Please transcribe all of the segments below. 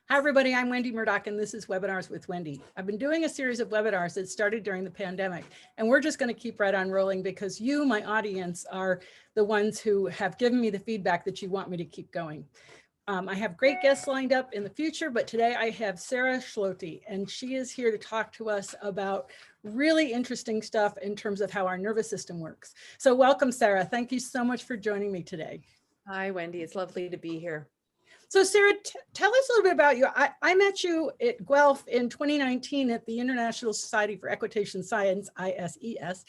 Hi, everybody. I'm Wendy Murdoch, and this is Webinars with Wendy. I've been doing a series of webinars that started during the pandemic, and we're just going to keep right on rolling because you, my audience, are the ones who have given me the feedback that you want me to keep going. I have great guests lined up in the future, but today I have Sarah Schlote, and she is here to talk to us about really interesting stuff in terms of how our nervous system works. So welcome, Sarah. Thank you so much for joining me today. Hi, Wendy. It's lovely to be here. So Sarah, tell us a little bit about you. I met you at Guelph in 2019 at the International Society for Equitation Science, ISES,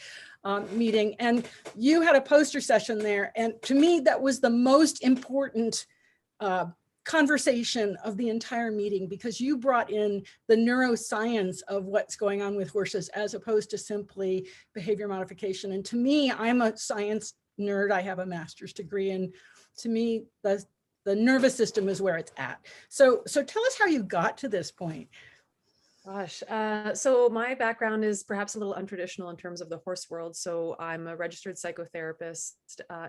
meeting, and you had a poster session there. And to me, that was the most important conversation of the entire meeting because you brought in the neuroscience of what's going on with horses as opposed to simply behavior modification. And to me, I'm a science nerd. I have a master's degree, and to me, the nervous system is where it's at. So tell us how you got to this point. Gosh, so my background is perhaps a little untraditional in terms of the horse world. So I'm a registered psychotherapist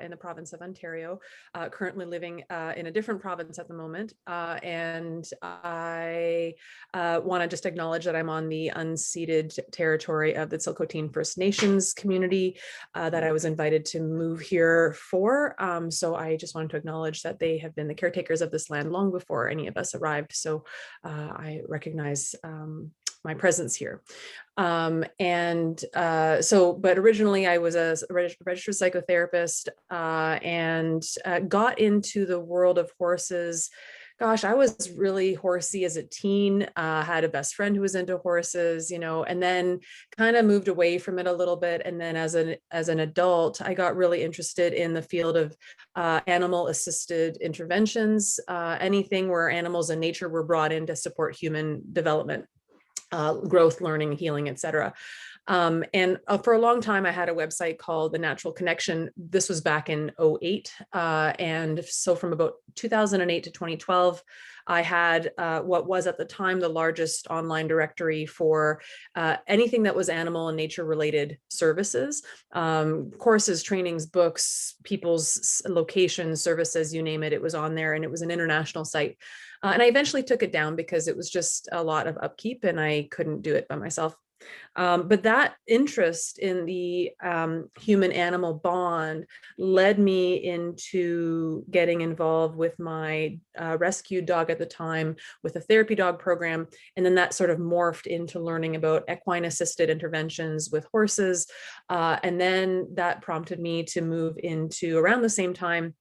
in the province of Ontario, currently living in a different province at the moment. And I want to just acknowledge that I'm on the unceded territory of the Tsilhqot'in First Nations community that I was invited to move here for. So I just wanted to acknowledge that they have been the caretakers of this land long before any of us arrived. So I recognize my presence here. But originally I was a registered psychotherapist and got into the world of horses. Gosh, I was really horsey as a teen, had a best friend who was into horses, and then kind of moved away from it a little bit. And then as an adult, I got really interested in the field of animal-assisted interventions, anything where animals and nature were brought in to support human development. Growth, learning, healing, etc. And for a long time, I had a website called The Natural Connection. This was back in 2008. And so from about 2008 to 2012, I had what was at the time the largest online directory for anything that was animal and nature related services, courses, trainings, books, people's locations, services, you name it, it was on there, and it was an international site. And I eventually took it down because it was just a lot of upkeep and I couldn't do it by myself. But that interest in the human-animal bond led me into getting involved with my rescue dog at the time with a therapy dog program. And then that sort of morphed into learning about equine-assisted interventions with horses. And then that prompted me to move into, around the same time,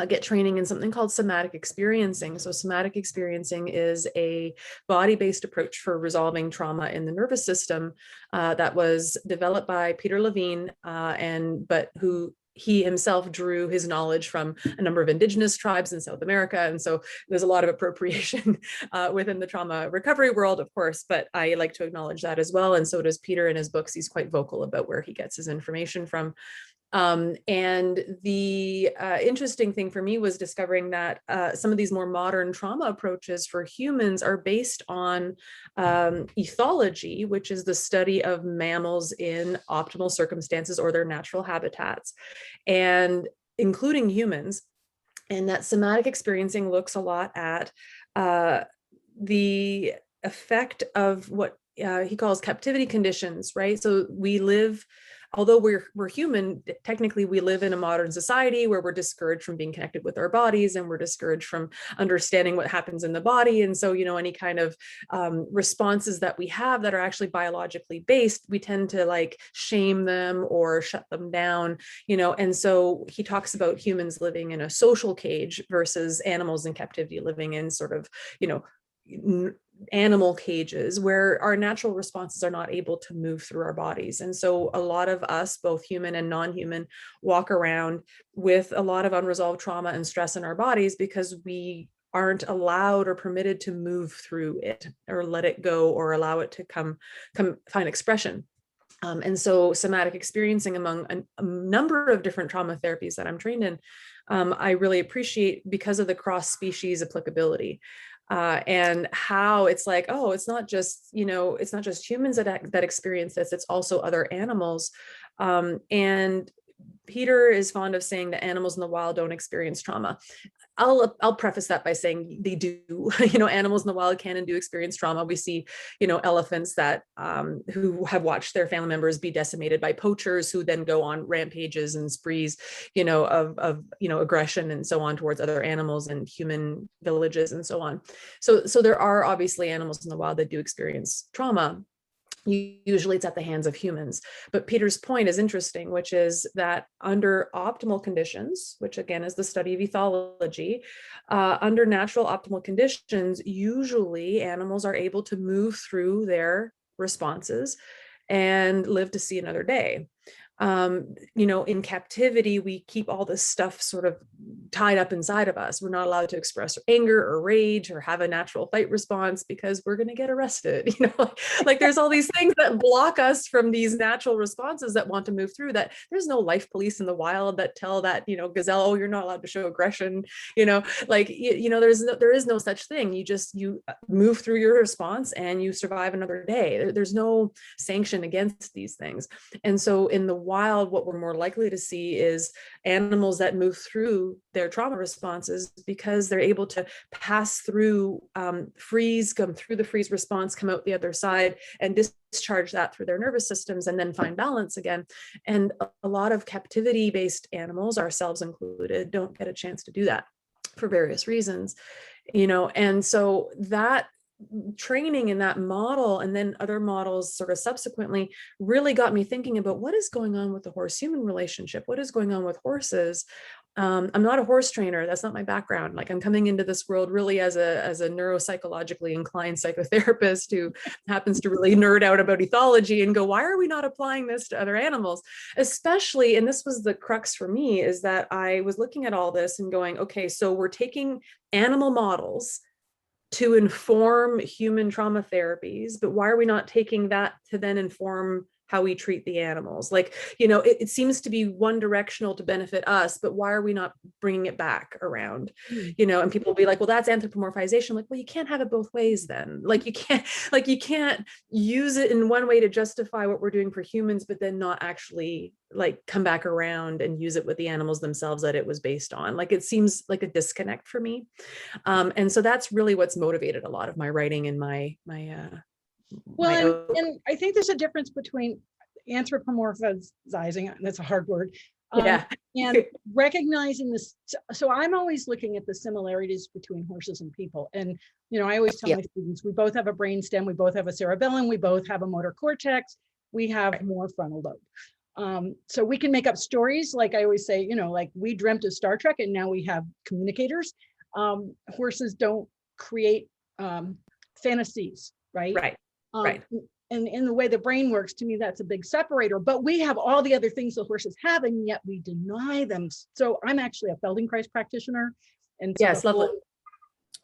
get training in something called somatic experiencing. So somatic experiencing is a body-based approach for resolving trauma in the nervous system that was developed by Peter Levine, but who he himself drew his knowledge from a number of indigenous tribes in South America. And so there's a lot of appropriation within the trauma recovery world, of course, but I like to acknowledge that as well. And so does Peter in his books. He's quite vocal about where he gets his information from. And the interesting thing for me was discovering that some of these more modern trauma approaches for humans are based on ethology, which is the study of mammals in optimal circumstances or their natural habitats, and including humans. And that somatic experiencing looks a lot at the effect of what he calls captivity conditions, right? So we live, although we're human, technically we live in a modern society where we're discouraged from being connected with our bodies and we're discouraged from understanding what happens in the body. And so, any kind of responses that we have that are actually biologically based, we tend to like shame them or shut them down, and so he talks about humans living in a social cage versus animals in captivity living in sort of, animal cages where our natural responses are not able to move through our bodies. And so a lot of us, both human and non-human, walk around with a lot of unresolved trauma and stress in our bodies because we aren't allowed or permitted to move through it or let it go or allow it to come find expression. And so somatic experiencing, among a number of different trauma therapies that I'm trained in, I really appreciate because of the cross-species applicability. And how it's like, oh, it's not just, it's not just humans that experience this, it's also other animals. And Peter is fond of saying that animals in the wild don't experience trauma. I'll preface that by saying they do. Animals in the wild can and do experience trauma. We see, elephants that who have watched their family members be decimated by poachers, who then go on rampages and sprees, of aggression and so on towards other animals and human villages and so on. So there are obviously animals in the wild that do experience trauma. Usually it's at the hands of humans. But Peter's point is interesting, which is that under optimal conditions, which again is the study of ethology, under natural optimal conditions, usually animals are able to move through their responses and live to see another day. In captivity, we keep all this stuff sort of tied up inside of us. We're not allowed to express anger or rage or have a natural fight response because we're going to get arrested. Like there's all these things that block us from these natural responses that want to move through. That there's no life police in the wild that tell that, gazelle, oh, you're not allowed to show aggression, there is no such thing. You move through your response and you survive another day. There's no sanction against these things. And so in the wild, what we're more likely to see is animals that move through their trauma responses because they're able to pass through freeze, come through the freeze response, come out the other side and discharge that through their nervous systems and then find balance again. And a lot of captivity-based animals, ourselves included, don't get a chance to do that for various reasons, and so that training in that model and then other models sort of subsequently really got me thinking about what is going on with the horse-human relationship, what is going on with horses. I'm not a horse trainer. That's not my background. Like I'm coming into this world really as a neuropsychologically inclined psychotherapist who happens to really nerd out about ethology and go, why are we not applying this to other animals? Especially, and this was the crux for me, is that I was looking at all this and going, okay, so we're taking animal models to inform human trauma therapies, but why are we not taking that to then inform how we treat the animals? Like, it seems to be one directional to benefit us, but why are we not bringing it back around? And people will be like, well, that's anthropomorphization. Like, well, you can't have it both ways then. Like you can't use it in one way to justify what we're doing for humans, but then not actually like come back around and use it with the animals themselves that it was based on. Like, it seems like a disconnect for me. And so that's really what's motivated a lot of my writing and my and I think there's a difference between anthropomorphizing, that's a hard word, and recognizing this. So I'm always looking at the similarities between horses and people. And, I always tell my students, we both have a brain stem, we both have a cerebellum, we both have a motor cortex, we have more frontal lobe. So we can make up stories. Like I always say, like we dreamt of Star Trek and now we have communicators. Horses don't create fantasies, right? Right. And in the way the brain works, to me, that's a big separator. But we have all the other things the horses have, and yet we deny them. So I'm actually a Feldenkrais practitioner. And so yes, lovely.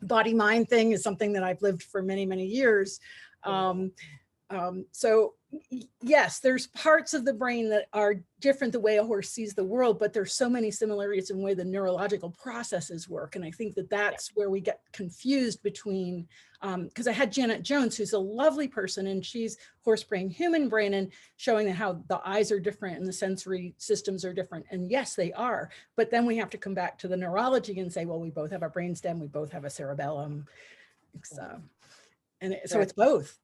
Body-mind thing is something that I've lived for many, many years. So yes, there's parts of the brain that are different the way a horse sees the world, but there's so many similarities in the way the neurological processes work. And I think that that's where we get confused between, because I had Janet Jones, who's a lovely person, and she's horse brain, human brain, and showing how the eyes are different and the sensory systems are different. And yes, they are. But then we have to come back to the neurology and say, well, we both have a brainstem, we both have a cerebellum. So it's both.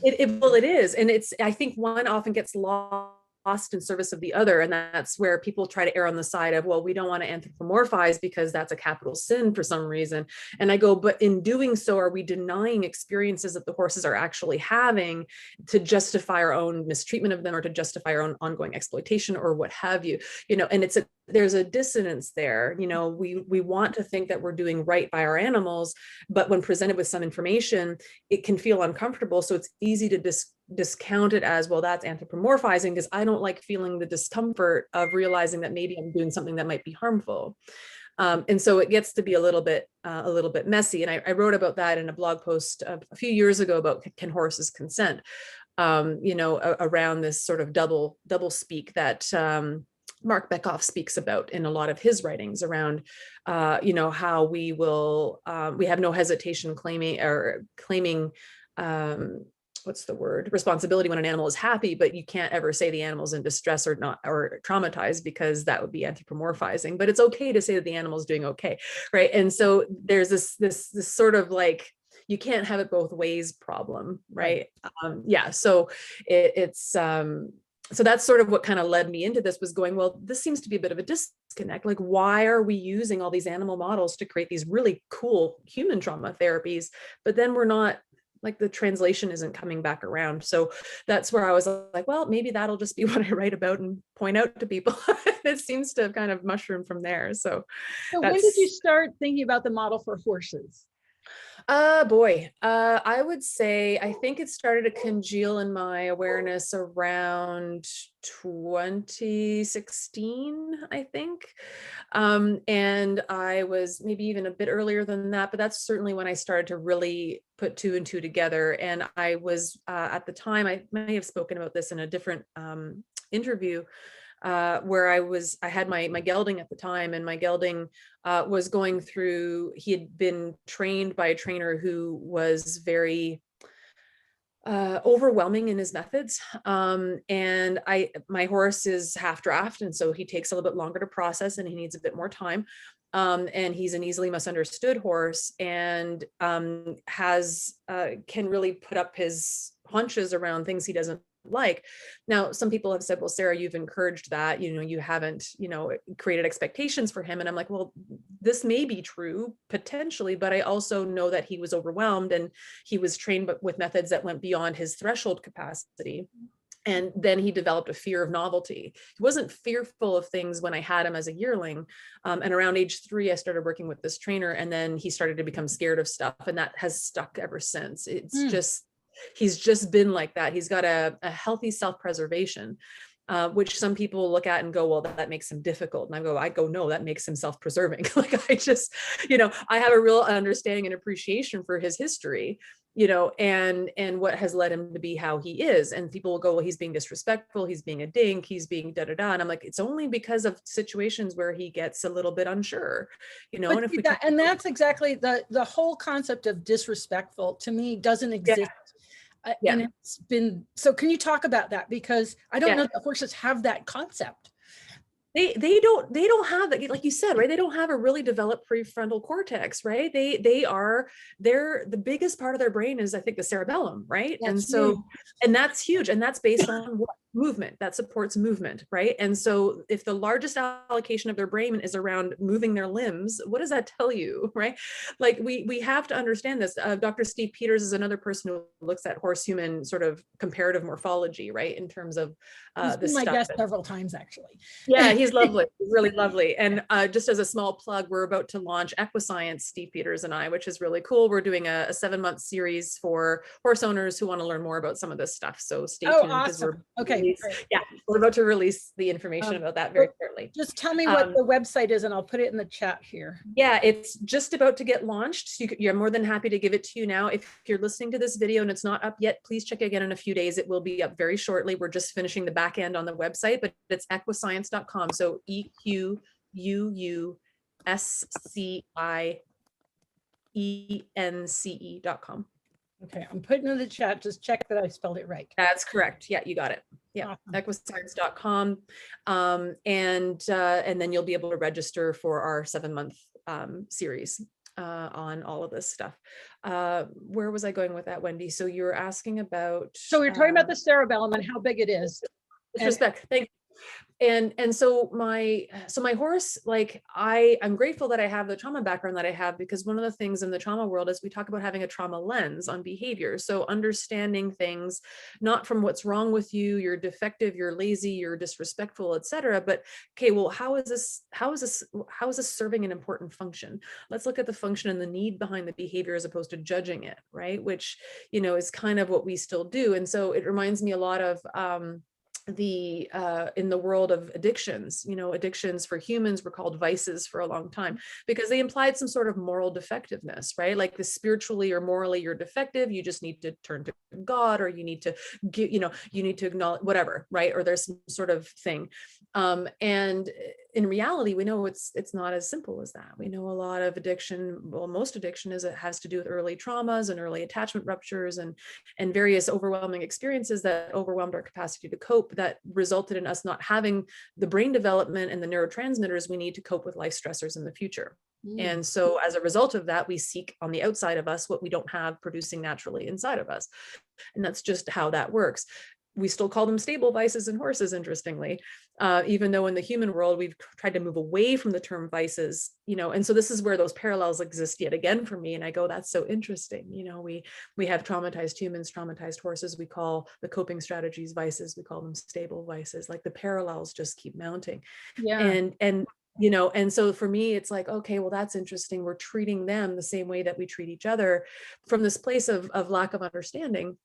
It is. And I think one often gets lost in service of the other. And that's where people try to err on the side of, well, we don't want to anthropomorphize because that's a capital sin for some reason. And I go, but in doing so, are we denying experiences that the horses are actually having to justify our own mistreatment of them or to justify our own ongoing exploitation or what have you? And there's a dissonance there. We want to think that we're doing right by our animals, but when presented with some information, it can feel uncomfortable. So it's easy to discount it as, well, that's anthropomorphizing, because I don't like feeling the discomfort of realizing that maybe I'm doing something that might be harmful. And so it gets to be a little bit messy. And I wrote about that in a blog post a few years ago about can horses consent, around this sort of double speak that Mark Beckhoff speaks about in a lot of his writings around, how we have no hesitation claiming what's the word, responsibility when an animal is happy, but you can't ever say the animal's in distress or not, or traumatized, because that would be anthropomorphizing. But it's okay to say that the animal's doing okay, right? And so there's this sort of like, you can't have it both ways problem, right? Yeah, so it's so that's sort of what kind of led me into this, was going, well, this seems to be a bit of a disconnect. Like, why are we using all these animal models to create these really cool human trauma therapies, but then we're not, like, the translation isn't coming back around. So that's where I was like, well, maybe that'll just be what I write about and point out to people. It seems to have kind of mushroomed from there. So when did you start thinking about the model for horses? Boy, I would say, I think it started to congeal in my awareness around 2016, I think. And I was maybe even a bit earlier than that, but that's certainly when I started to really put two and two together. And I was, at the time, I may have spoken about this in a different interview, where I had my gelding at the time, and my gelding was going through, he had been trained by a trainer who was very overwhelming in his methods. And my horse is half draft, and so he takes a little bit longer to process, and he needs a bit more time. And he's an easily misunderstood horse, and can really put up his haunches around things he doesn't like. Now, some people have said, well, Sarah, you've encouraged that, you haven't, created expectations for him. And I'm like, well, this may be true potentially, but I also know that he was overwhelmed, and he was trained with methods that went beyond his threshold capacity. And then he developed a fear of novelty. He wasn't fearful of things when I had him as a yearling. And around age 3, I started working with this trainer, and then he started to become scared of stuff. And that has stuck ever since. It's just, he's just been like that. He's got a healthy self-preservation, which some people look at and go, well, that makes him difficult. And I go, no, that makes him self-preserving. Like, I just, I have a real understanding and appreciation for his history, and what has led him to be how he is. And people will go, well, he's being disrespectful, he's being a dink, he's being da da da. And I'm like, it's only because of situations where he gets a little bit unsure, and if we and that's exactly the whole concept of disrespectful, to me, doesn't exist. And it's been, so can you talk about that? Because I don't know that horses have that concept. They don't have that, like you said, right? They don't have a really developed prefrontal cortex, right? They're the biggest part of their brain is, I think, the cerebellum, right? That's and so huge. And that's huge, and that's based on what? Movement, that supports movement, right? And so if the largest allocation of their brain is around moving their limbs, what does that tell you, right? Like, we have to understand this. Dr. Steve Peters is another person who looks at horse-human sort of comparative morphology, right, in terms of He's been my guest several times, actually. Yeah, he's lovely. He's really lovely. And just as a small plug, we're about to launch Equiscience, Steve Peters and I, which is really cool. We're doing a 7-month series for horse owners who want to learn more about some of this stuff. So stay tuned. Awesome. We're about to release the information about that very shortly. Just tell me what the website is, and I'll put it in the chat here. Yeah, it's just about to get launched. You're more than happy to give it to you now. If you're listening to this video and it's not up yet, please check again in a few days. It will be up very shortly. We're just finishing the back end on the website, but it's equiscience.com. So EQUUSCIENCE.com. Okay, I'm putting in the chat. Just check that I spelled it right. That's correct. Yeah, you got it. Yeah, awesome. Equiscience.com. And then you'll be able to register for our 7-month series on all of this stuff. Where was I going with that, Wendy? So you were asking about. So we're talking about the cerebellum and how big it is. Respect. Thank you. And so my horse, like, I'm grateful that I have the trauma background that I have, because one of the things in the trauma world is we talk about having a trauma lens on behavior. So understanding things not from what's wrong with you, you're defective, you're lazy, you're disrespectful, etc. But okay, well, how is this serving an important function? Let's look at the function and the need behind the behavior as opposed to judging it, right? Which, is kind of what we still do. And so it reminds me a lot of in the world of addictions. Addictions for humans were called vices for a long time because they implied some sort of moral defectiveness, right? Like, the spiritually or morally you're defective, you just need to turn to God, or you need to you need to acknowledge whatever, right? Or there's some sort of thing. And in reality, we know it's not as simple as that. We know a lot of addiction, well, most addiction has to do with early traumas and early attachment ruptures and various overwhelming experiences that overwhelmed our capacity to cope, that resulted in us not having the brain development and the neurotransmitters we need to cope with life stressors in the future. And so as a result of that, we seek on the outside of us what we don't have producing naturally inside of us. And that's just how that works. We still call them stable vices in horses, interestingly, even though in the human world, we've tried to move away from the term vices, and so this is where those parallels exist yet again for me. And I go, that's so interesting. We have traumatized humans, traumatized horses. We call the coping strategies vices. We call them stable vices. Like the parallels just keep mounting. Yeah. And so for me, it's like, okay, well, that's interesting. We're treating them the same way that we treat each other from this place of lack of understanding.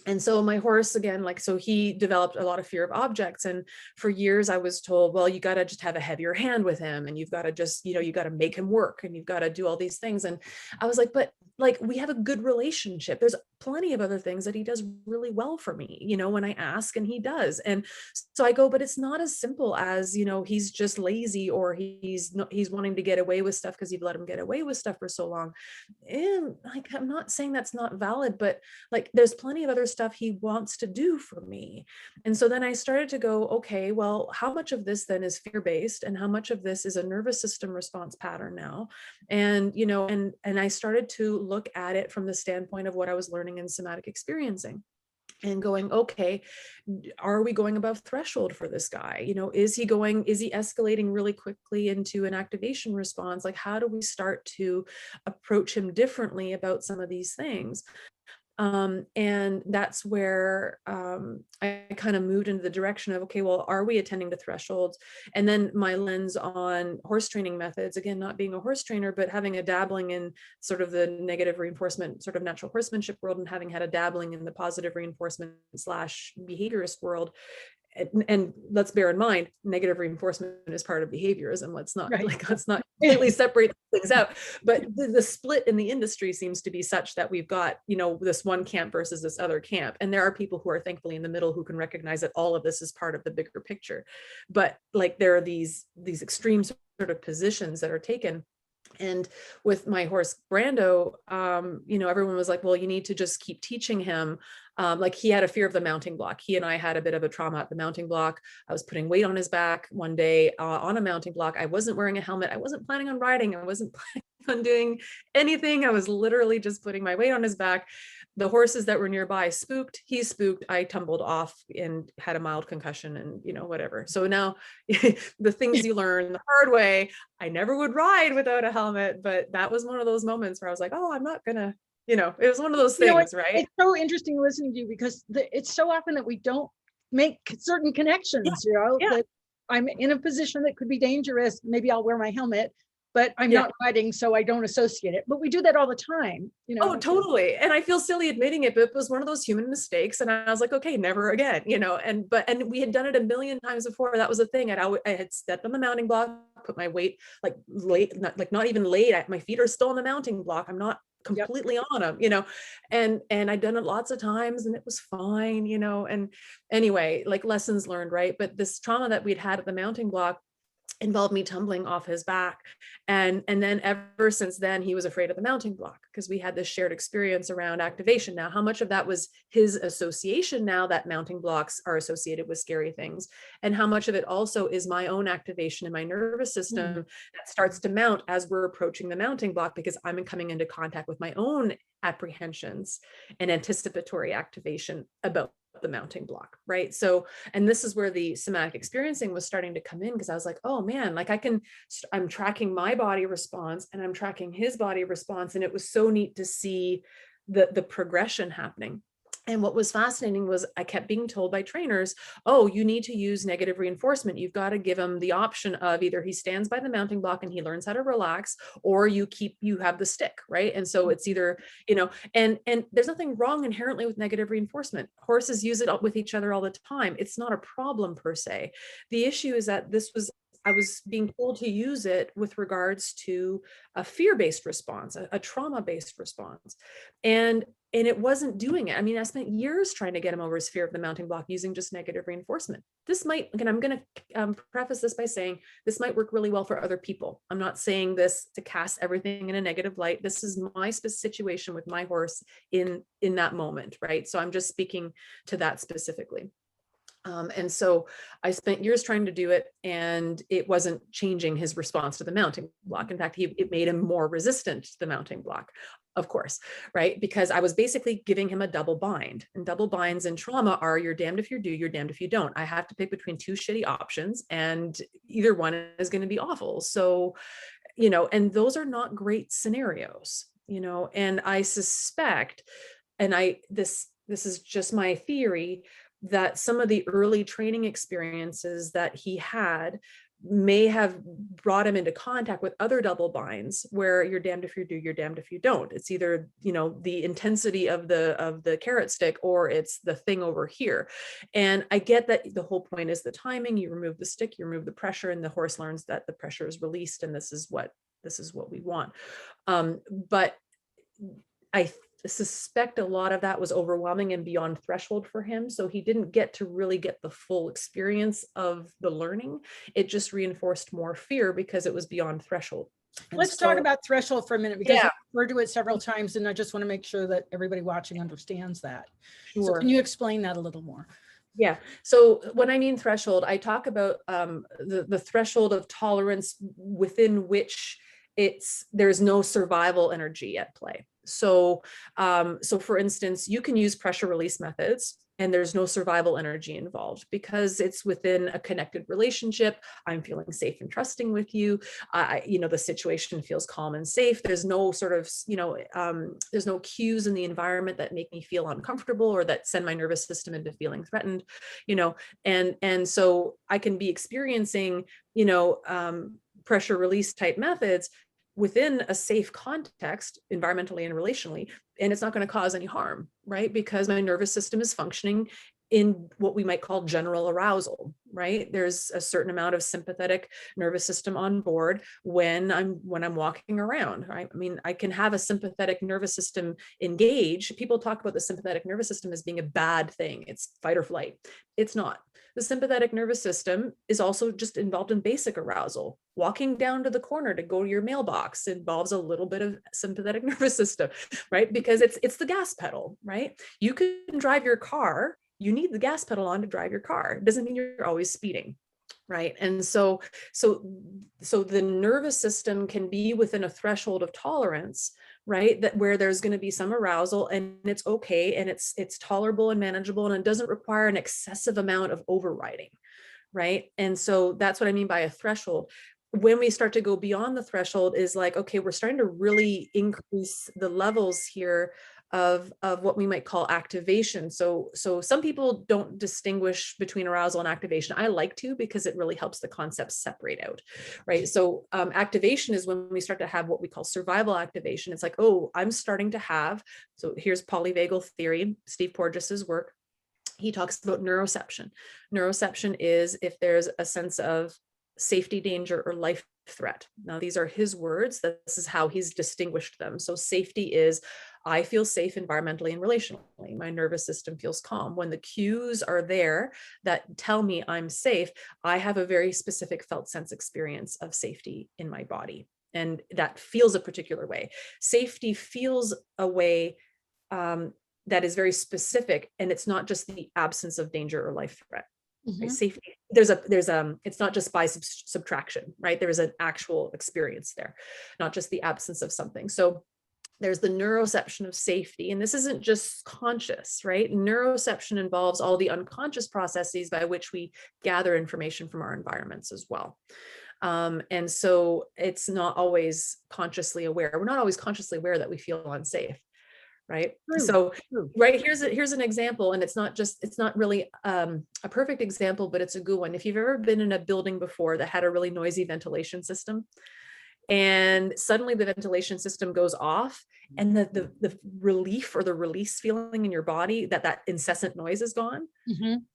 And so my horse, again, so he developed a lot of fear of objects. And for years I was told, well, you got to just have a heavier hand with him. And you've got to just, you got to make him work and you've got to do all these things. And I was like, but we have a good relationship. There's plenty of other things that he does really well for me, when I ask, and he does. And so I go, but it's not as simple as, he's just lazy, or he's wanting to get away with stuff because you've let him get away with stuff for so long. And I'm not saying that's not valid, but there's plenty of other stuff he wants to do for me. And so then I started to go, okay, well, how much of this then is fear-based, and how much of this is a nervous system response pattern now? And, and I started to look at it from the standpoint of what I was learning in somatic experiencing. And going, okay, are we going above threshold for this guy? Is he escalating really quickly into an activation response? How do we start to approach him differently about some of these things? And that's where I kind of moved into the direction of, okay, well, are we attending to thresholds? And then my lens on horse training methods, again, not being a horse trainer, but having a dabbling in sort of the negative reinforcement, sort of natural horsemanship world, and having had a dabbling in the positive reinforcement / behaviorist world. And let's bear in mind, negative reinforcement is part of behaviorism. Let's not completely separate things out. But the split in the industry seems to be such that we've got, this one camp versus this other camp. And there are people who are thankfully in the middle who can recognize that all of this is part of the bigger picture. But there are these extreme sort of positions that are taken. And with my horse Brando, everyone was like, well, you need to just keep teaching him. He had a fear of the mounting block. He and I had a bit of a trauma at the mounting block. I was putting weight on his back one day on a mounting block. I wasn't wearing a helmet. I wasn't planning on riding. I wasn't planning on doing anything. I was literally just putting my weight on his back. The horses that were nearby spooked. He spooked. I tumbled off and had a mild concussion and, whatever. So now the things you learn the hard way, I never would ride without a helmet, but that was one of those moments where I was like, oh, I'm not gonna, it was one of those things, right? It's so interesting listening to you, because it's so often that we don't make certain connections, that I'm in a position that could be dangerous. Maybe I'll wear my helmet, but I'm not riding, so I don't associate it. But we do that all the time, Oh, totally. And I feel silly admitting it, but it was one of those human mistakes. And I was like, okay, never again, and we had done it a million times before. That was the thing. I had stepped on the mounting block, put my weight not even laid. My feet are still on the mounting block. I'm not completely on them, and I'd done it lots of times and it was fine, and anyway, lessons learned, right? But this trauma that we'd had at the mounting block involved me tumbling off his back. And then ever since then, he was afraid of the mounting block because we had this shared experience around activation. Now, how much of that was his association now that mounting blocks are associated with scary things? And how much of it also is my own activation in my nervous system that starts to mount as we're approaching the mounting block, because I'm coming into contact with my own apprehensions and anticipatory activation about the mounting block, right? So, and this is where the somatic experiencing was starting to come in, because I was like, oh man, I'm tracking my body response and I'm tracking his body response. And it was so neat to see the progression happening. And what was fascinating was I kept being told by trainers, oh, you need to use negative reinforcement. You've got to give him the option of either he stands by the mounting block and he learns how to relax, or you have the stick, right? And so it's either, and there's nothing wrong inherently with negative reinforcement. Horses use it with each other all the time. It's not a problem per se. The issue is that this was I was being told to use it with regards to a fear-based response, a trauma-based response. And it wasn't doing it. I mean, I spent years trying to get him over his fear of the mounting block using just negative reinforcement. This might, again, I'm going to preface this by saying this might work really well for other people. I'm not saying this to cast everything in a negative light. This is my situation with my horse in that moment, right? So I'm just speaking to that specifically. And so I spent years trying to do it, and it wasn't changing his response to the mounting block. In fact, it made him more resistant to the mounting block, of course, right? Because I was basically giving him a double bind, and double binds in trauma are you're damned if you do, you're damned if you don't. I have to pick between two shitty options, and either one is going to be awful. So, and those are not great scenarios, and I suspect, and this is just my theory, that some of the early training experiences that he had may have brought him into contact with other double binds where you're damned if you do, you're damned if you don't. It's either, the intensity of the carrot stick, or it's the thing over here. And I get that the whole point is the timing. You remove the stick, you remove the pressure, and the horse learns that the pressure is released, and this is what we want. But I suspect a lot of that was overwhelming and beyond threshold for him. So he didn't get to really get the full experience of the learning. It just reinforced more fear because it was beyond threshold. Let's talk about threshold for a minute, because Yeah. you referred to it several times, and I just want to make sure that everybody watching understands that. Sure. So can you explain that a little more? Yeah. So when I mean threshold, I talk about the threshold of tolerance within which there's no survival energy at play. So, for instance, you can use pressure release methods and there's no survival energy involved because it's within a connected relationship. I'm feeling safe and trusting with you. The situation feels calm and safe. There's no sort of, there's no cues in the environment that make me feel uncomfortable or that send my nervous system into feeling threatened, and so I can be experiencing, pressure release type methods within a safe context, environmentally and relationally, and it's not going to cause any harm, right? Because my nervous system is functioning in what we might call general arousal, right? There's a certain amount of sympathetic nervous system on board when I'm walking around, right? I mean, I can have a sympathetic nervous system engage. People talk about the sympathetic nervous system as being a bad thing. It's fight or flight. It's not. The sympathetic nervous system is also just involved in basic arousal. Walking down to the corner to go to your mailbox involves a little bit of sympathetic nervous system, right? Because it's the gas pedal, right? You can drive your car. You need the gas pedal on to drive your car. It doesn't mean you're always speeding, right? And so the nervous system can be within a threshold of tolerance, right? That where there's going to be some arousal and it's okay and it's tolerable and manageable and it doesn't require an excessive amount of overriding, right? And so that's what I mean by a threshold. When we start to go beyond the threshold is like, okay, we're starting to really increase the levels here of what we might call activation. So some people don't distinguish between arousal and activation. I like to, because it really helps the concepts separate out, right? So activation is when we start to have what we call survival activation. It's like, oh, I'm starting to have, so here's polyvagal theory, Steve Porges's work. He talks about neuroception. Neuroception is if there's a sense of safety, danger, or life threat. Now, these are his words. This is how he's distinguished them. So safety is, I feel safe environmentally and relationally. My nervous system feels calm. When the cues are there that tell me I'm safe, I have a very specific felt sense experience of safety in my body. And that feels a particular way. Safety feels a way that is very specific, and it's not just the absence of danger or life threat. Right? Safety, it's not just by subtraction, right? There is an actual experience there, not just the absence of something. So there's the neuroception of safety, and this isn't just conscious, right? Neuroception involves all the unconscious processes by which we gather information from our environments as well. And so it's not always consciously aware. We're not always consciously aware that we feel unsafe. Right. True. So, right, here's an example, and it's not really a perfect example, but it's a good one. If you've ever been in a building before that had a really noisy ventilation system, and suddenly the ventilation system goes off, and the relief or the release feeling in your body that incessant noise is gone.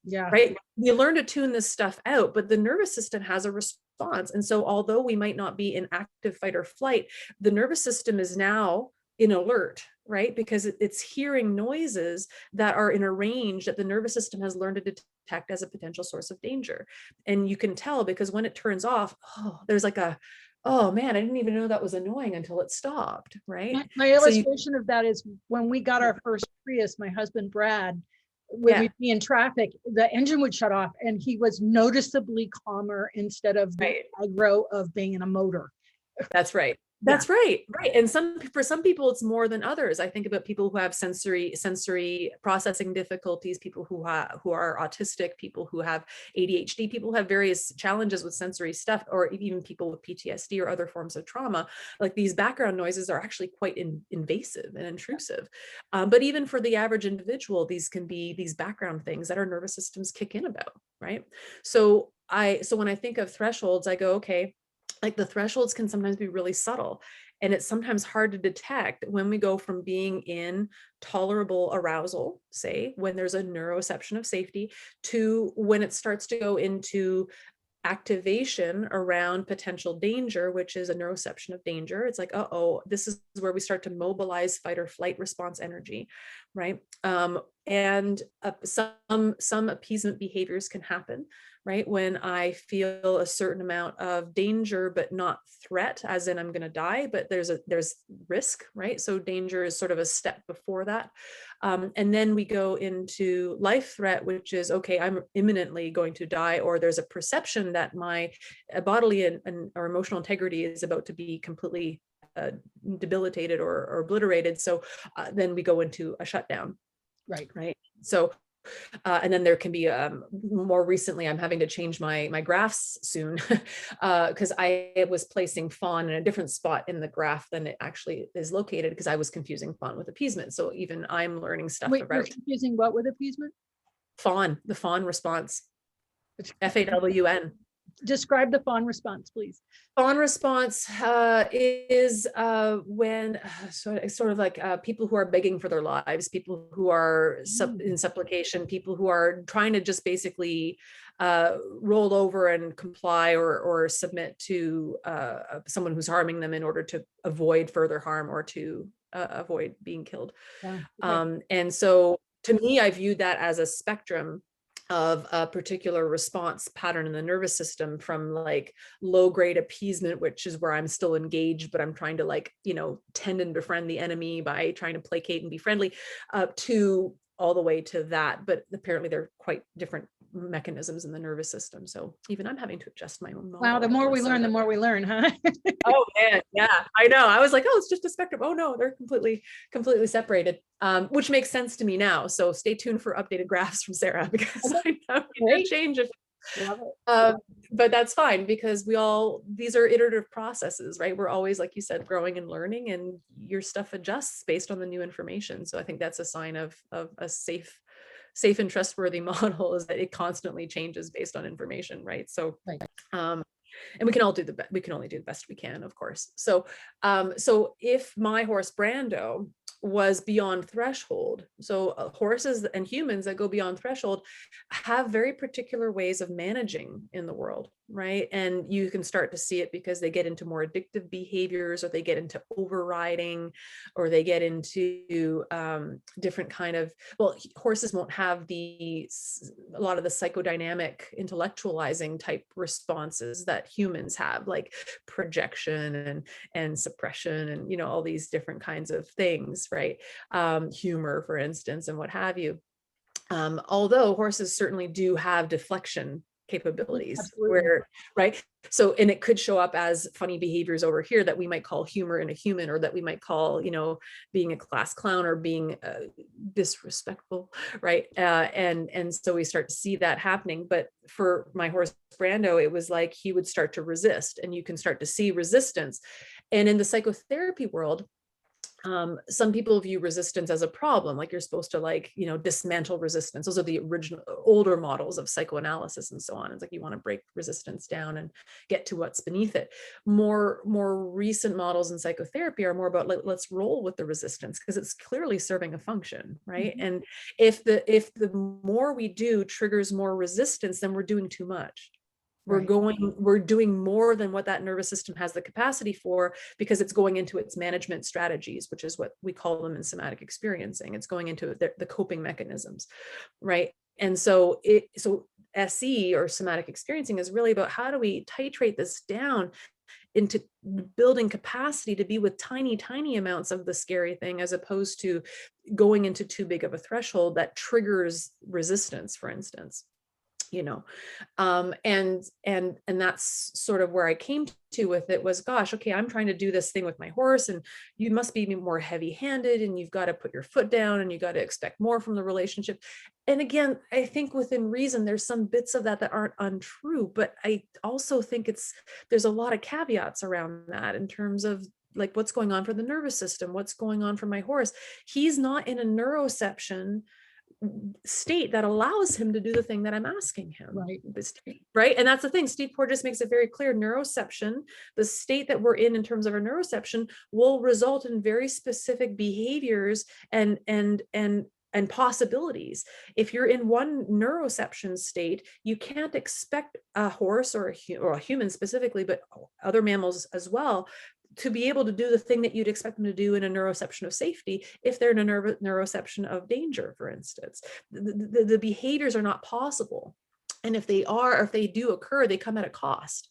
Yeah. Right. You learn to tune this stuff out, but the nervous system has a response response. And so although we might not be in active fight or flight, the nervous system is now in alert, right? Because it's hearing noises that are in a range that the nervous system has learned to detect as a potential source of danger. And you can tell because when it turns off, oh, there's like a, oh man, I didn't even know that was annoying until it stopped, right? My So you, illustration of that is when we got our first Prius, my husband Brad, when yeah, we'd be in traffic, the engine would shut off and he was noticeably calmer instead of the right. aggro of being in a motor. That's right. Yeah. That's right. Right. And for some people, it's more than others. I think about people who have sensory processing difficulties, people who are autistic, people who have ADHD, people who have various challenges with sensory stuff, or even people with PTSD or other forms of trauma. Like these background noises are actually quite invasive and intrusive. But even for the average individual, these can be these background things that our nervous systems kick in about, right? So when I think of thresholds, I go, okay, like the thresholds can sometimes be really subtle, and it's sometimes hard to detect when we go from being in tolerable arousal, say when there's a neuroception of safety, to when it starts to go into activation around potential danger, which is a neuroception of danger. It's like, uh-oh, this is where we start to mobilize fight or flight response energy, right? And some appeasement behaviors can happen, right? When I feel a certain amount of danger, but not threat, as in I'm going to die, but there's risk, right? So danger is sort of a step before that. And then we go into life threat, which is, okay, I'm imminently going to die, or there's a perception that my bodily and or emotional integrity is about to be completely debilitated or obliterated. So then we go into a shutdown. Right. So and then there can be more recently, I'm having to change my graphs soon because I was placing fawn in a different spot in the graph than it actually is located, because I was confusing fawn with appeasement. So even I'm learning stuff Wait, you're about confusing what with appeasement? fawn, the fawn response, FAWN. Describe the fawn response, please. Fawn response is when sort of like people who are begging for their lives, people who are in supplication, people who are trying to just basically roll over and comply or submit to someone who's harming them in order to avoid further harm or to avoid being killed. Yeah. Okay. And so to me, I viewed that as a spectrum of a particular response pattern in the nervous system, from like low grade appeasement, which is where I'm still engaged, but I'm trying to, like, you know, tend and befriend the enemy by trying to placate and be friendly, to all the way to that. But apparently they're quite different mechanisms in the nervous system. So even I'm having to adjust my own model. Wow, the more we learn, the more we learn, huh? Oh man, yeah, I know. I was like, oh, it's just a spectrum. Oh no, they're completely separated, which makes sense to me now. So stay tuned for updated graphs from Sarah, because I know it could change it. But that's fine, because these are iterative processes, right? We're always, like you said, growing and learning, and your stuff adjusts based on the new information. So I think that's a sign of a safe and trustworthy model, is that it constantly changes based on information, right? So and we can only do the best we can, of course. So so if my horse Brando was beyond threshold, so horses and humans that go beyond threshold have very particular ways of managing in the world, right? And you can start to see it because they get into more addictive behaviors, or they get into overriding, or they get into different kind of, well, horses won't have a lot of the psychodynamic intellectualizing type responses that humans have, like projection and suppression, and, you know, all these different kinds of things, right? Humor, for instance, and what have you. Although horses certainly do have deflection capabilities. Absolutely. Right? So, and it could show up as funny behaviors over here that we might call humor in a human, or that we might call, you know, being a class clown, or being disrespectful, right? And so we start to see that happening. But for my horse Brando, it was like he would start to resist, and you can start to see resistance. And in the psychotherapy world, some people view resistance as a problem, like you're supposed to, like, you know, dismantle resistance. Those are the original older models of psychoanalysis and so on. It's like you want to break resistance down and get to what's beneath it. More recent models in psychotherapy are more about, like, let's roll with the resistance, because it's clearly serving a function, right? Mm-hmm. And if the more we do triggers more resistance, then we're doing too much. Right. we're doing more than what that nervous system has the capacity for, because it's going into its management strategies, which is what we call them in somatic experiencing. It's going into the coping mechanisms, right? And so SE, or somatic experiencing, is really about how do we titrate this down into building capacity to be with tiny, tiny amounts of the scary thing, as opposed to going into too big of a threshold that triggers resistance, for instance. You know, and that's sort of where I came to with it was, gosh, okay, I'm trying to do this thing with my horse, and you must be more heavy-handed, and you've got to put your foot down, and you got to expect more from the relationship. And again, I think within reason, there's some bits of that aren't untrue, but I also think there's a lot of caveats around that, in terms of like what's going on for the nervous system, what's going on for my horse. He's not in a neuroception state that allows him to do the thing that I'm asking him. Right. Right. And that's the thing. Steve Porges makes it very clear. Neuroception, the state that we're in terms of our neuroception, will result in very specific behaviors and possibilities. If you're in one neuroception state, you can't expect a horse or a human specifically, but other mammals as well, to be able to do the thing that you'd expect them to do in a neuroception of safety if they're in a neuroception of danger, for instance. The behaviors are not possible. And if they are, or if they do occur, they come at a cost.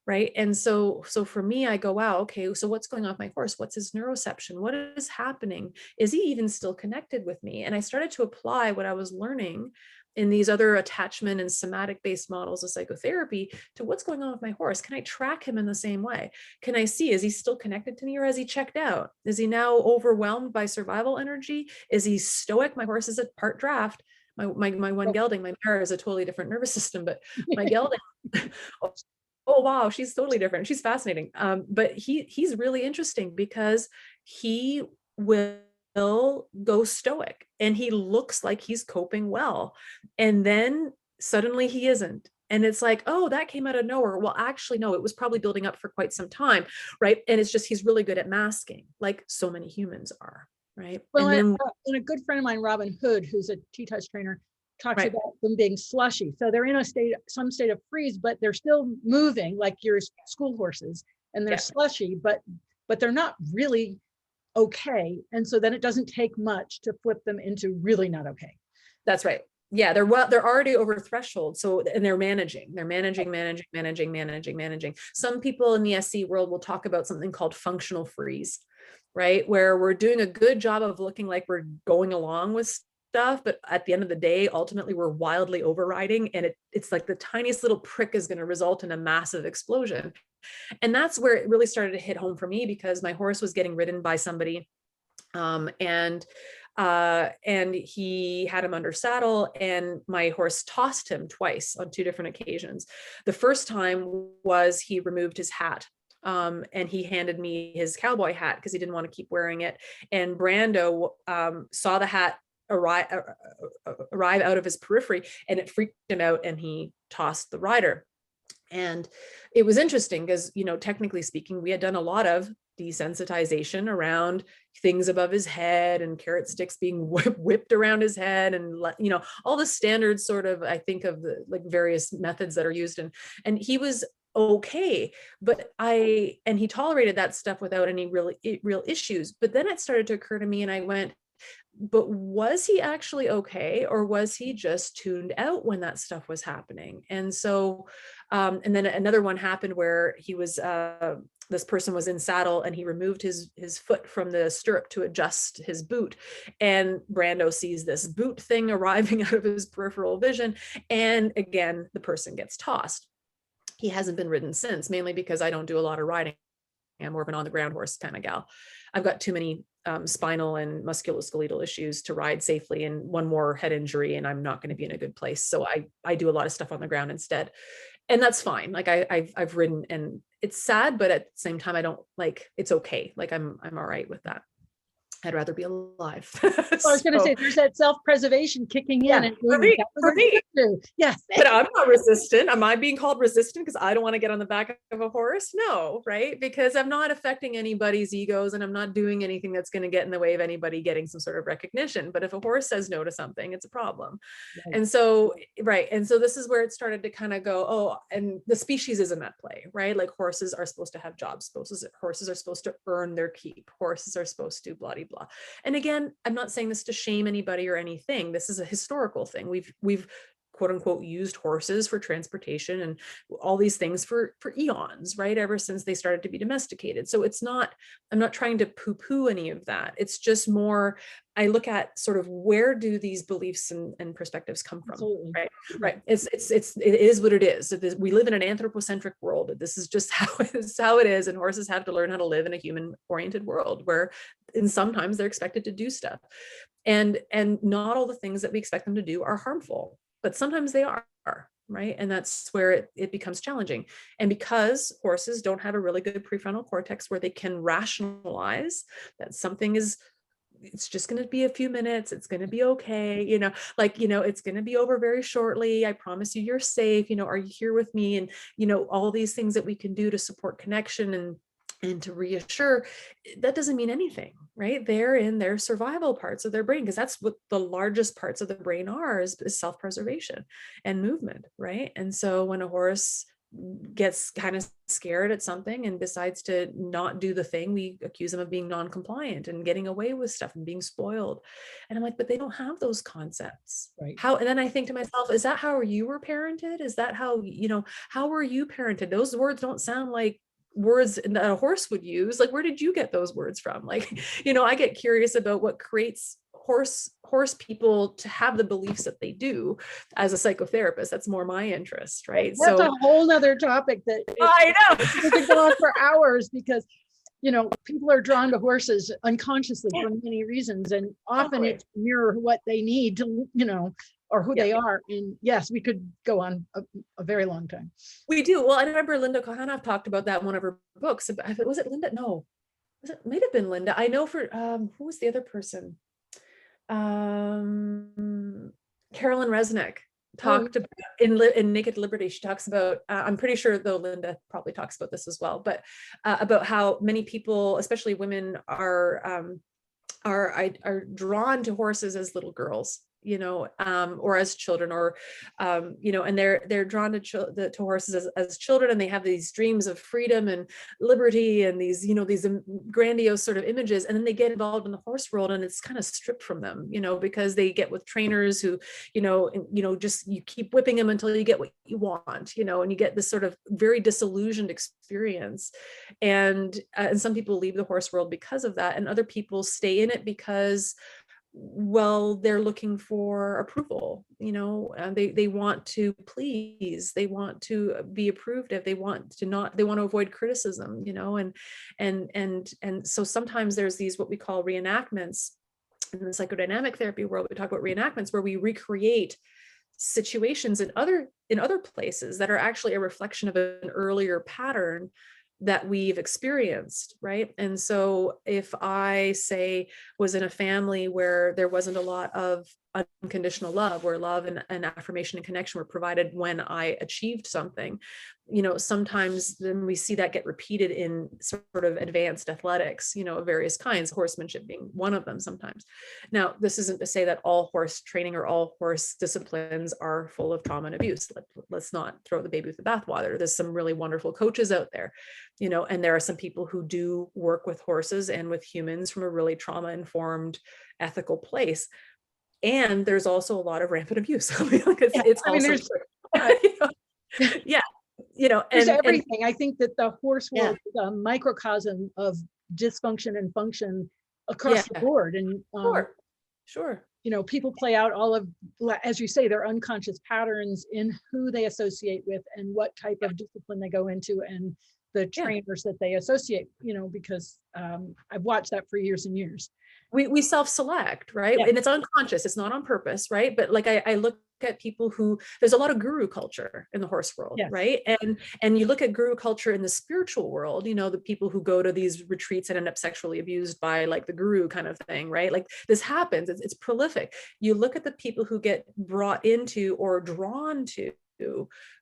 Right. And so for me, I go, wow, okay, so what's going on with my horse? What's his neuroception? What is happening? Is he even still connected with me? And I started to apply what I was learning in these other attachment and somatic based models of psychotherapy to what's going on with my horse. Can I track him in the same way? Can I see, is he still connected to me, or has he checked out? Is he now overwhelmed by survival energy? Is he stoic? My horse is a part draft. My one gelding, my mare is a totally different nervous system, but my gelding, oh wow, she's totally different. She's fascinating. But he's really interesting because he will go stoic and he looks like he's coping well. And then suddenly he isn't. And it's like, oh, that came out of nowhere. Well, actually, no, it was probably building up for quite some time, right? And it's just, he's really good at masking, like so many humans are, right? Well, and then, and a good friend of mine, Robin Hood, who's a T-touch trainer, talks right, about them being slushy. So they're in some state of freeze, but they're still moving like your school horses, and they're yeah, slushy, but they're not really okay. And so then it doesn't take much to flip them into really not okay. that's right. Yeah, they're already over threshold. So, and they're managing. Some people in the SC world will talk about something called functional freeze, right? Where we're doing a good job of looking like we're going along with stuff, but at the end of the day, ultimately we're wildly overriding, and it's like the tiniest little prick is going to result in a massive explosion. And that's where it really started to hit home for me, because my horse was getting ridden by somebody, and he had him under saddle, and my horse tossed him twice on 2 different occasions. The first time was he removed his hat, and he handed me his cowboy hat because he didn't want to keep wearing it. And Brando saw the hat arrive out of his periphery, and it freaked him out, and he tossed the rider. And it was interesting because, technically speaking, we had done a lot of desensitization around things above his head and carrot sticks being whipped around his head, and all the standard sort of, I think, of the like various methods that are used, and he was okay, and he tolerated that stuff without any real issues. But then it started to occur to me, and I went, but was he actually okay, or was he just tuned out when that stuff was happening? And so, and then another one happened where he was, this person was in saddle, and he removed his foot from the stirrup to adjust his boot. And Brando sees this boot thing arriving out of his peripheral vision. And again, the person gets tossed. He hasn't been ridden since, mainly because I don't do a lot of riding. I'm more of an on the ground horse kind of gal. I've got too many spinal and musculoskeletal issues to ride safely, and one more head injury, and I'm not going to be in a good place. So I do a lot of stuff on the ground instead. And that's fine. Like I've ridden, and it's sad, but at the same time, I don't, like, it's okay. Like I'm all right with that. I'd rather be alive. Well, I was going to say, there's that self-preservation kicking in and for doing me, exactly for what you me. do. Yes. But I'm not resistant. Am I being called resistant because I don't want to get on the back of a horse? No, right? Because I'm not affecting anybody's egos, and I'm not doing anything that's going to get in the way of anybody getting some sort of recognition. But if a horse says no to something, it's a problem. Right. And so, right. And so this is where it started to kind of go, oh, and the species is in at play, right? Like horses are supposed to have jobs. Horses are supposed to earn their keep. Horses are supposed to blah, blah, blah. And again, I'm not saying this to shame anybody or anything. This is a historical thing. We've quote unquote used horses for transportation and all these things for eons, right? Ever since they started to be domesticated. So it's not, I'm not trying to poo-poo any of that. It's just more, I look at sort of where do these beliefs and perspectives come from, Absolutely. right? Right. It is what it is. We live in an anthropocentric world. This is just how it is. And horses have to learn how to live in a human oriented world where, and sometimes they're expected to do stuff. And not all the things that we expect them to do are harmful, but sometimes they are, right? And that's where it becomes challenging. And because horses don't have a really good prefrontal cortex where they can rationalize that something is, it's just going to be a few minutes, it's going to be okay, it's going to be over very shortly, I promise you're safe, are you here with me? And all these things that we can do to support connection and to reassure, that doesn't mean anything, right? They're in their survival parts of their brain, because that's what the largest parts of the brain are, is self-preservation and movement, right? And so when a horse gets kind of scared at something and decides to not do the thing, we accuse them of being non-compliant and getting away with stuff and being spoiled. And I'm like, but they don't have those concepts. Right. And then I think to myself, is that how you were parented? Is that how, how were you parented? Those words don't sound like words that a horse would use. Like, where did you get those words from? Like, I get curious about what creates horse people to have the beliefs that they do. As a psychotherapist, that's more my interest, right? That's a whole nother topic that I know we could go on for hours, because people are drawn to horses unconsciously for many reasons, and often it's mirror what they need to, or who they are. And yes, we could go on a very long time. We do. Well, I remember Linda Kohanov talked about that in one of her books. Was it Linda? No, might have been Linda. I know for, who was the other person? Carolyn Resnick talked about in Naked Liberty. She talks about, I'm pretty sure though Linda probably talks about this as well, but about how many people, especially women, are drawn to horses as little girls, or as children, or, and they're drawn to horses as children, and they have these dreams of freedom and liberty and these, these grandiose sort of images. And then they get involved in the horse world and it's kind of stripped from them, because they get with trainers who, just you keep whipping them until you get what you want, and you get this sort of very disillusioned experience. And some people leave the horse world because of that. And other people stay in it because, well, they're looking for approval, they want to please, they want to be approved of, they want to avoid criticism, and so sometimes there's these, what we call reenactments in the psychodynamic therapy world. We talk about reenactments where we recreate situations in other places that are actually a reflection of an earlier pattern that we've experienced, right? And so if I was in a family where there wasn't a lot of unconditional love, where love and affirmation and connection were provided when I achieved something, sometimes then we see that get repeated in sort of advanced athletics, of various kinds, horsemanship being one of them sometimes. Now, this isn't to say that all horse training or all horse disciplines are full of trauma and abuse. Let's not throw the baby with the bathwater. There's some really wonderful coaches out there, and there are some people who do work with horses and with humans from a really trauma-informed, ethical place. And there's also a lot of rampant abuse. It's also there's everything. I think that the horse world is a microcosm of dysfunction and function across the board. And sure. People play out all of, as you say, their unconscious patterns in who they associate with and what type of discipline they go into, and the trainers that they associate, because I've watched that for years and years. We self-select, right? And it's unconscious, it's not on purpose, right? But like I look at people who, there's a lot of guru culture in the horse world, Yes. right? And you look at guru culture in the spiritual world, you know, the people who go to these retreats and end up sexually abused by like the guru kind of thing, right? Like this happens, it's prolific. You look at the people who get brought into or drawn to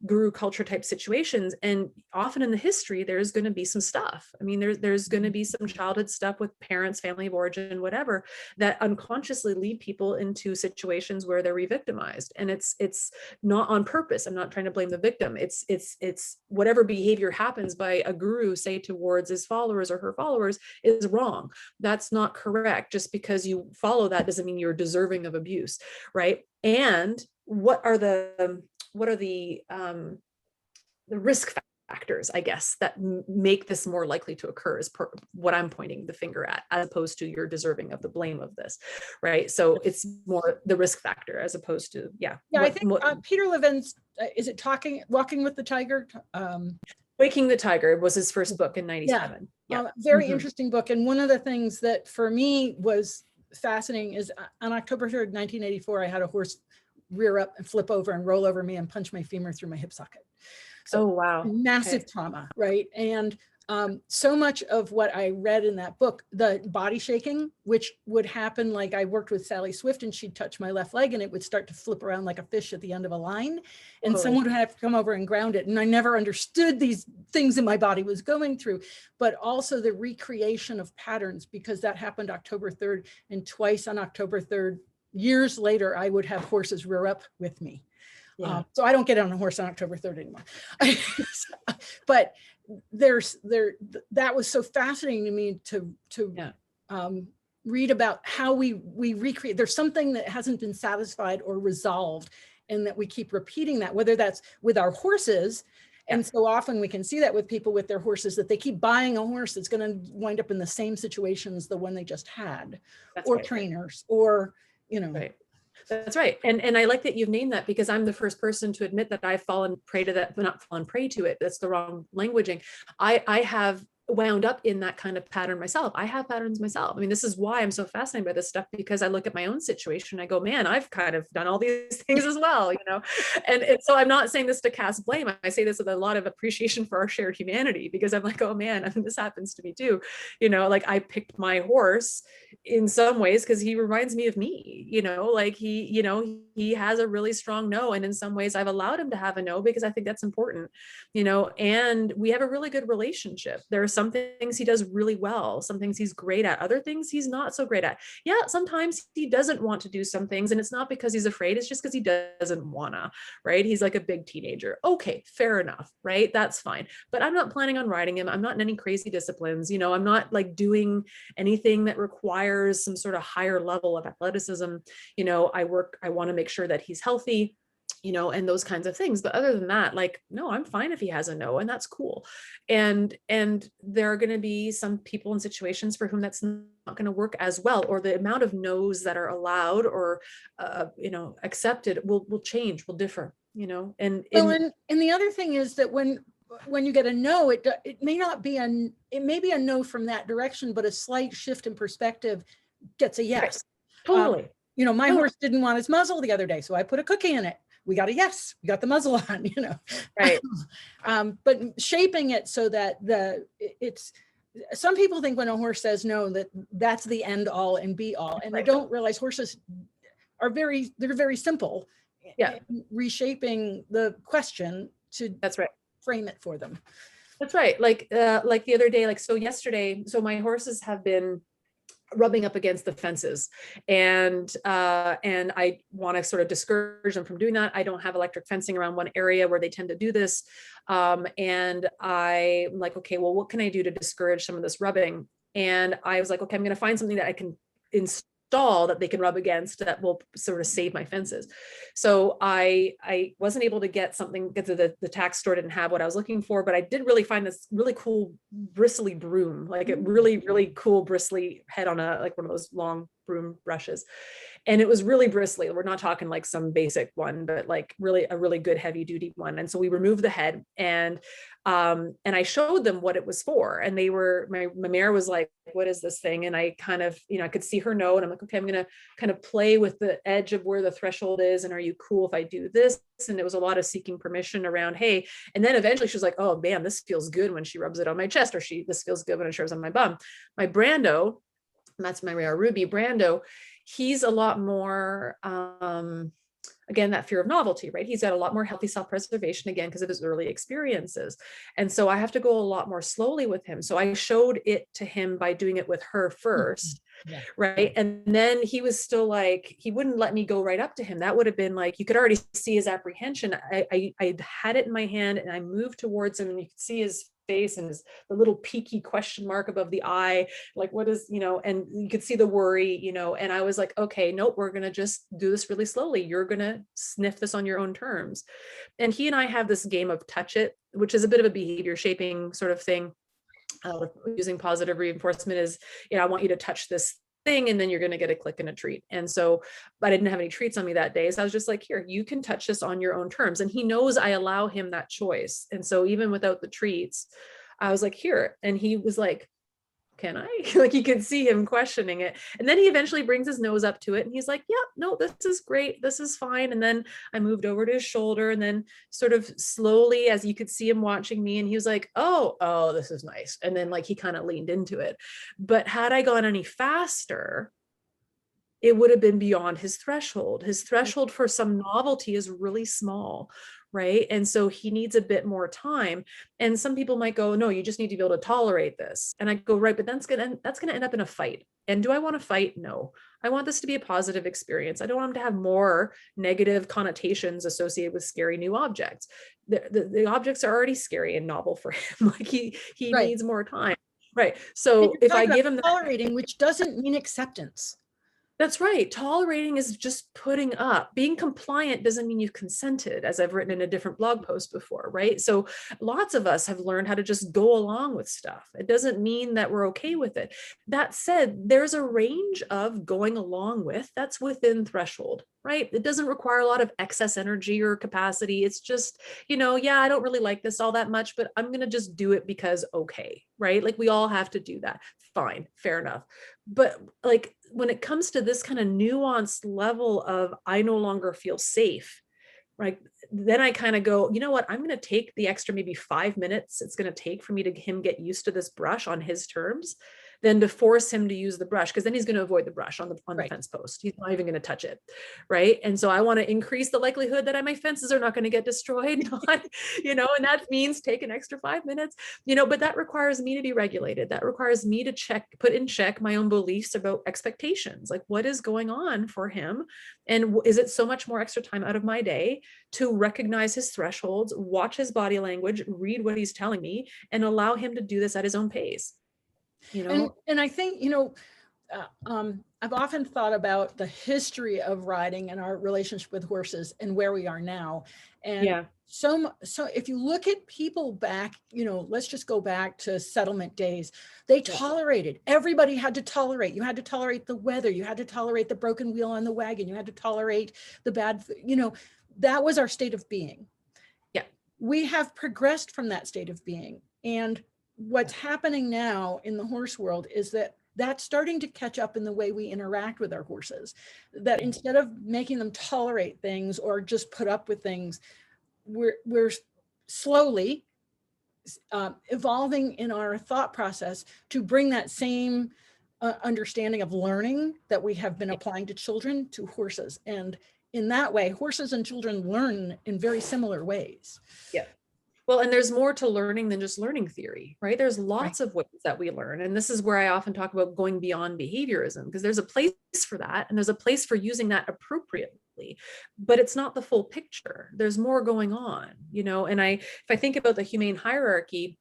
guru culture type situations, and often in the history there's going to be some stuff. I mean, there's going to be some childhood stuff with parents, family of origin, whatever, that unconsciously lead people into situations where they're re-victimized. And it's not on purpose. I'm not trying to blame the victim. It's whatever behavior happens by a guru, say, towards his followers or her followers, is wrong. That's not correct. Just because you follow that doesn't mean you're deserving of abuse, right? And what are the risk factors, I guess, that make this more likely to occur, is what I'm pointing the finger at, as opposed to you're deserving of the blame of this, right? So it's more the risk factor as opposed to, I think Peter Levin's, is it Walking with the Tiger? Waking the Tiger was his first book in 97. Very interesting book. And one of the things that for me was fascinating is on October 3rd, 1984, I had a horse rear up and flip over and roll over me and punch my femur through my hip socket. So wow. Massive trauma, right? And so much of what I read in that book, the body shaking, which would happen, like I worked with Sally Swift and she'd touch my left leg and it would start to flip around like a fish at the end of a line. And someone would have to come over and ground it. And I never understood these things that my body was going through, but also the recreation of patterns, because that happened October 3rd, and twice on October 3rd, years later, I would have horses rear up with me. So I don't get on a horse on October 3rd anymore. But that was so fascinating to me to read about how we recreate. There's something that hasn't been satisfied or resolved, and that we keep repeating that, whether that's with our horses. And so often we can see that with people with their horses, that they keep buying a horse that's going to wind up in the same situation as the one they just had, trainers, or, you know. Right. That's right. And I like that you've named that, because I'm the first person to admit that I've fallen prey to that, but not fallen prey to it. That's the wrong languaging. I have wound up in that kind of pattern myself. I have patterns myself. I mean, this is why I'm so fascinated by this stuff, because I look at my own situation, I go, man, I've kind of done all these things as well, you know? And so I'm not saying this to cast blame. I say this with a lot of appreciation for our shared humanity, because I'm like, oh man, I mean, this happens to me too. You know, like I picked my horse in some ways because he reminds me of me, you know, like he has a really strong no. And in some ways I've allowed him to have a no, because I think that's important, you know, and we have a really good relationship. There are some things he does really well, some things he's great at, other things he's not so great at. Yeah, sometimes he doesn't want to do some things, and it's not because he's afraid, it's just because he doesn't wanna, right? He's like a big teenager. Okay, fair enough, right? That's fine. But I'm not planning on riding him. I'm not in any crazy disciplines, you know, I'm not like doing anything that requires some sort of higher level of athleticism. You know, I want to make sure that he's healthy, you know, and those kinds of things. But other than that, like, no, I'm fine if he has a no, and that's cool. And there are going to be some people in situations for whom that's not going to work as well, or the amount of no's that are allowed or, you know, accepted will change, will differ, you know. And the other thing is that when you get a no, it may not be it may be a no from that direction, but a slight shift in perspective gets a yes. Right. Totally. You know, my horse didn't want his muzzle the other day, so I put a cookie in it. We got a yes, we got the muzzle on, you know. Right. But shaping it so that some people think when a horse says no, that's the end all and be all. And they don't realize horses are they're very simple. Yeah. Reshaping the question to frame it for them. That's right. Like the other day, like, so yesterday, so my horses have been rubbing up against the fences, and I want to sort of discourage them from doing that. I don't have electric fencing around one area where they tend to do this. And I'm like, okay, well, what can I do to discourage some of this rubbing? And I was like, okay, I'm going to find something that I can install that they can rub against that will sort of save my fences. So I wasn't able to get something, because the tack store didn't have what I was looking for, but I did really find this really cool bristly broom, like a really, really cool bristly head on like one of those long broom brushes. And it was really bristly. We're not talking like some basic one, but like really a really good heavy duty one. And so we removed the head, and I showed them what it was for. And they were, my mare was like, what is this thing? And I kind of, I could see her know, and I'm like, okay, I'm going to kind of play with the edge of where the threshold is. And are you cool if I do this? And it was a lot of seeking permission around, hey, and then eventually she was like, oh man, this feels good when she rubs it on my chest, or this feels good when it shows on my bum. My Brando, that's my rare Ruby Brando, he's a lot more, again, that fear of novelty, right? He's got a lot more healthy self-preservation, again, because of his early experiences. And so I have to go a lot more slowly with him. So I showed it to him by doing it with her first. Yeah. Right. And then he was still like, he wouldn't let me go right up to him. That would have been like, you could already see his apprehension. I had it in my hand, and I moved towards him, and you could see his face and the little peaky question mark above the eye, like, what is, and you could see the worry, and I was like, okay, nope, we're going to just do this really slowly. You're going to sniff this on your own terms. And he and I have this game of touch it, which is a bit of a behavior shaping sort of thing. Using positive reinforcement is, I want you to touch this thing, and then you're going to get a click and a treat. And so, I didn't have any treats on me that day. So I was just like, here, you can touch this on your own terms. And he knows I allow him that choice. And so even without the treats, I was like, here. And he was like, can I? Like, you could see him questioning it. And then he eventually brings his nose up to it, and he's like, yeah, no, this is great. This is fine. And then I moved over to his shoulder, and then sort of slowly, as you could see him watching me, and he was like, oh, this is nice. And then like, he kind of leaned into it. But had I gone any faster, it would have been beyond his threshold. His threshold for some novelty is really small, right? And so he needs a bit more time. And some people might go, no, you just need to be able to tolerate this. And I go, right, but that's gonna end up in a fight. And do I want to fight? No. I want this to be a positive experience. I don't want him to have more negative connotations associated with scary new objects. The objects are already scary and novel for him. Like, he right. needs more time. Right. So if I give him tolerating, which doesn't mean acceptance. That's right. Tolerating is just putting up. Being compliant doesn't mean you've consented, as I've written in a different blog post before, right? So lots of us have learned how to just go along with stuff. It doesn't mean that we're okay with it. That said, there's a range of going along with that's within threshold, right? It doesn't require a lot of excess energy or capacity. It's just, yeah, I don't really like this all that much, but I'm going to just do it because okay, right? Like, we all have to do that. Fine, fair enough. But like, when it comes to this kind of nuanced level of, I no longer feel safe, right? Then I kind of go, you know what? I'm going to take the extra maybe 5 minutes it's going to take for me to him get used to this brush on his terms, than to force him to use the brush, because then he's going to avoid the brush on the right. fence post. He's not even going to touch it, right? And so I want to increase the likelihood that my fences are not going to get destroyed, and that means take an extra 5 minutes, but that requires me to be regulated. That requires me to put in check my own beliefs about expectations. Like, what is going on for him? And is it so much more extra time out of my day to recognize his thresholds, watch his body language, read what he's telling me, and allow him to do this at his own pace? And I think, I've often thought about the history of riding and our relationship with horses and where we are now. And yeah. So if you look at people back, let's just go back to settlement days, they tolerated, everybody had to tolerate. You had to tolerate the weather. You had to tolerate the broken wheel on the wagon. You had to tolerate the bad, that was our state of being. Yeah. We have progressed from that state of being. And what's happening now in the horse world is that that's starting to catch up in the way we interact with our horses, that instead of making them tolerate things or just put up with things, we're slowly evolving in our thought process to bring that same understanding of learning that we have been applying to children to horses. And in that way, horses and children learn in very similar ways. Yeah. Well, and there's more to learning than just learning theory, right? There's lots of ways that we learn. And this is where I often talk about going beyond behaviorism, because there's a place for that. And there's a place for using that appropriately, but it's not the full picture. There's more going on, and if I think about the humane hierarchy,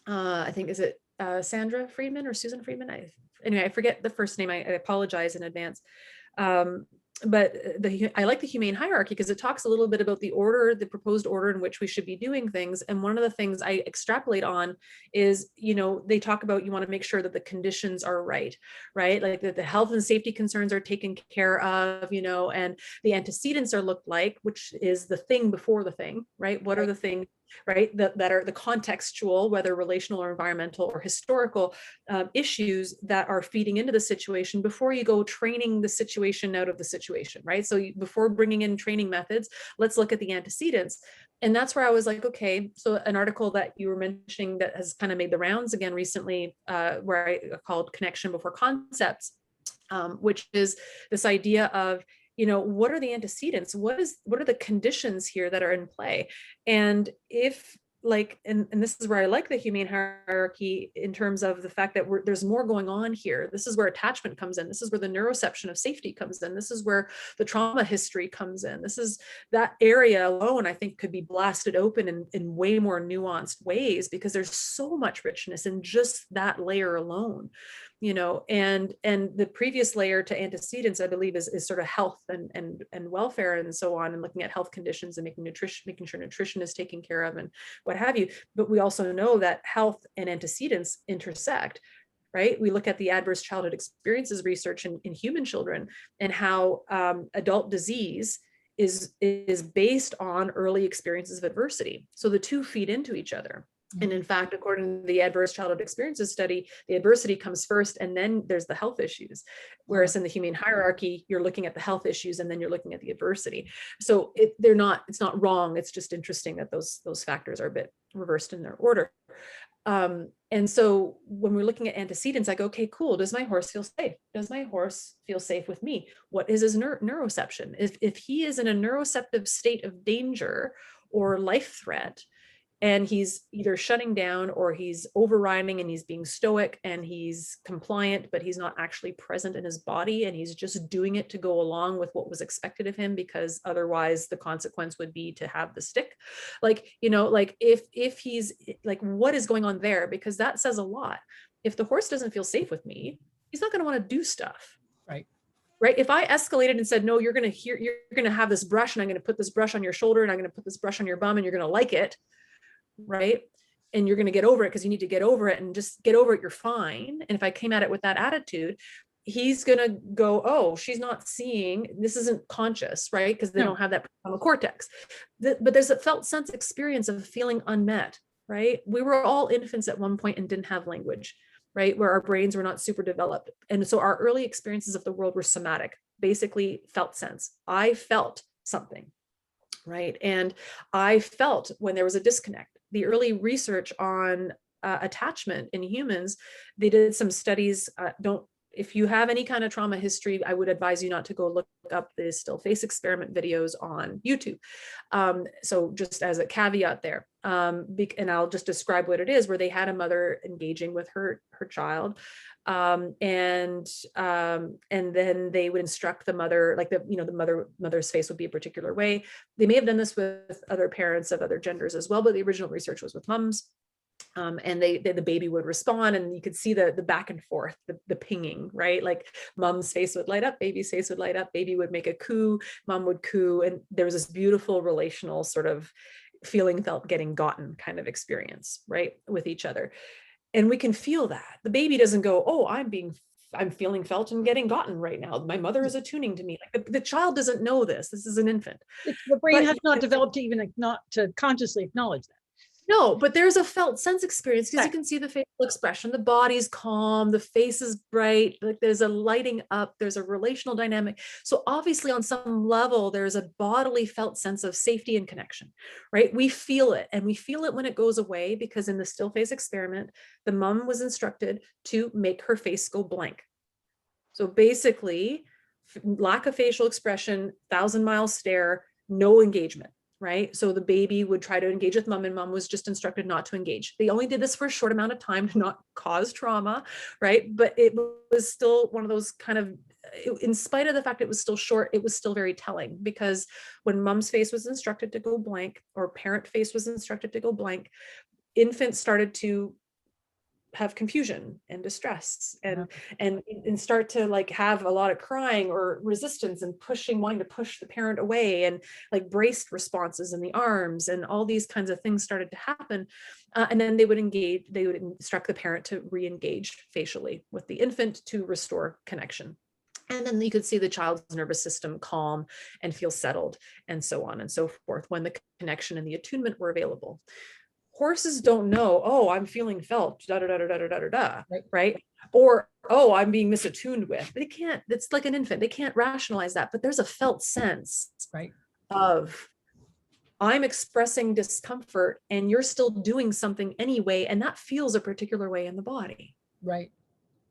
I think, is it Sandra Friedman or Susan Friedman? Anyway, I forget the first name. I apologize in advance. I like the humane hierarchy because it talks a little bit about the order, the proposed order in which we should be doing things. And one of the things I extrapolate on is, they talk about, you want to make sure that the conditions are right? Like that the health and safety concerns are taken care of, and the antecedents are looked like, which is the thing before the thing, right? What are the things, right, that are the contextual, whether relational or environmental or historical issues that are feeding into the situation before you go training the situation out of the situation, right? So before bringing in training methods, let's look at the antecedents. And that's where I was like, okay, so an article that you were mentioning that has kind of made the rounds again recently, where I called Connection Before Concepts, which is this idea of, what are the antecedents? What are the conditions here that are in play? And if and this is where I like the humane hierarchy in terms of the fact that there's more going on here. This is where attachment comes in. This is where the neuroception of safety comes in. This is where the trauma history comes in. This is that area alone, I think, could be blasted open in way more nuanced ways, because there's so much richness in just that layer alone. And the previous layer to antecedents, I believe, is sort of health and welfare and so on, and looking at health conditions and making sure nutrition is taken care of and what have you. But we also know that health and antecedents intersect, right? We look at the adverse childhood experiences research in human children, and how adult disease is based on early experiences of adversity. So the two feed into each other. And in fact, according to the adverse childhood experiences study, the adversity comes first, and then there's the health issues. Whereas in the humane hierarchy, you're looking at the health issues, and then you're looking at the adversity. So it's not wrong. It's just interesting that those factors are a bit reversed in their order. And so when we're looking at antecedents, I go, okay, cool. Does my horse feel safe? Does my horse feel safe with me? What is his neuroception? If he is in a neuroceptive state of danger or life threat, and he's either shutting down or he's overriding and he's being stoic and he's compliant, but he's not actually present in his body, and he's just doing it to go along with what was expected of him, because otherwise the consequence would be to have the stick. If he's like, what is going on there? Because that says a lot. If the horse doesn't feel safe with me, he's not going to want to do stuff. Right. If I escalated and said, no, you're going to have this brush, and I'm going to put this brush on your shoulder, and I'm going to put this brush on your bum, and you're going to like it. Right. And you're going to get over it because you need to get over it, and just get over it. You're fine. And if I came at it with that attitude, he's going to go, oh, she's not seeing, this isn't conscious, right? Because they don't have that prefrontal cortex. But there's a felt sense experience of feeling unmet, right? We were all infants at one point and didn't have language, right? Where our brains were not super developed. And so our early experiences of the world were somatic, basically felt sense. I felt something, right? And I felt when there was a disconnect. The early research on attachment in humans, they did some studies. If you have any kind of trauma history, I would advise you not to go look up the still face experiment videos on YouTube. So just as a caveat there, and I'll just describe what it is, where they had a mother engaging with her child. And then they would instruct the mother, like the mother's face would be a particular way. They may have done this with other parents of other genders as well, but the original research was with moms. And the baby would respond, and you could see the back and forth, the pinging, right? Like mom's face would light up, baby's face would light up, baby would make a coo, mom would coo. And there was this beautiful relational sort of feeling felt getting gotten kind of experience, right, with each other. And we can feel that. The baby doesn't go, oh, I'm feeling felt and getting gotten right now. My mother is attuning to me. Like the child doesn't know this. This is an infant. The brain has not developed to even not to consciously acknowledge that. No, but there's a felt sense experience, because you can see the facial expression, the body's calm, the face is bright, like there's a lighting up, there's a relational dynamic. So obviously on some level, there's a bodily felt sense of safety and connection, right? We feel it, and we feel it when it goes away, because in the still face experiment, the mom was instructed to make her face go blank. So basically, lack of facial expression, 1,000-mile stare, no engagement. Right? So the baby would try to engage with mom, and mom was just instructed not to engage. They only did this for a short amount of time to not cause trauma, right? But it was still one of those kind of, in spite of the fact it was still short, it was still very telling, because when mom's face was instructed to go blank, or parent face was instructed to go blank, infants started to have confusion and distress and start to like have a lot of crying or resistance and wanting to push the parent away, and like braced responses in the arms, and all these kinds of things started to happen. And then they would instruct the parent to re-engage facially with the infant to restore connection. And then you could see the child's nervous system calm and feel settled, and so on and so forth, when the connection and the attunement were available. Horses don't know, oh, I'm feeling felt, da da da da da da da da, right? Or, oh, I'm being misattuned with. They can't. It's like an infant. They can't rationalize that. But there's a felt sense of, I'm expressing discomfort and you're still doing something anyway, and that feels a particular way in the body.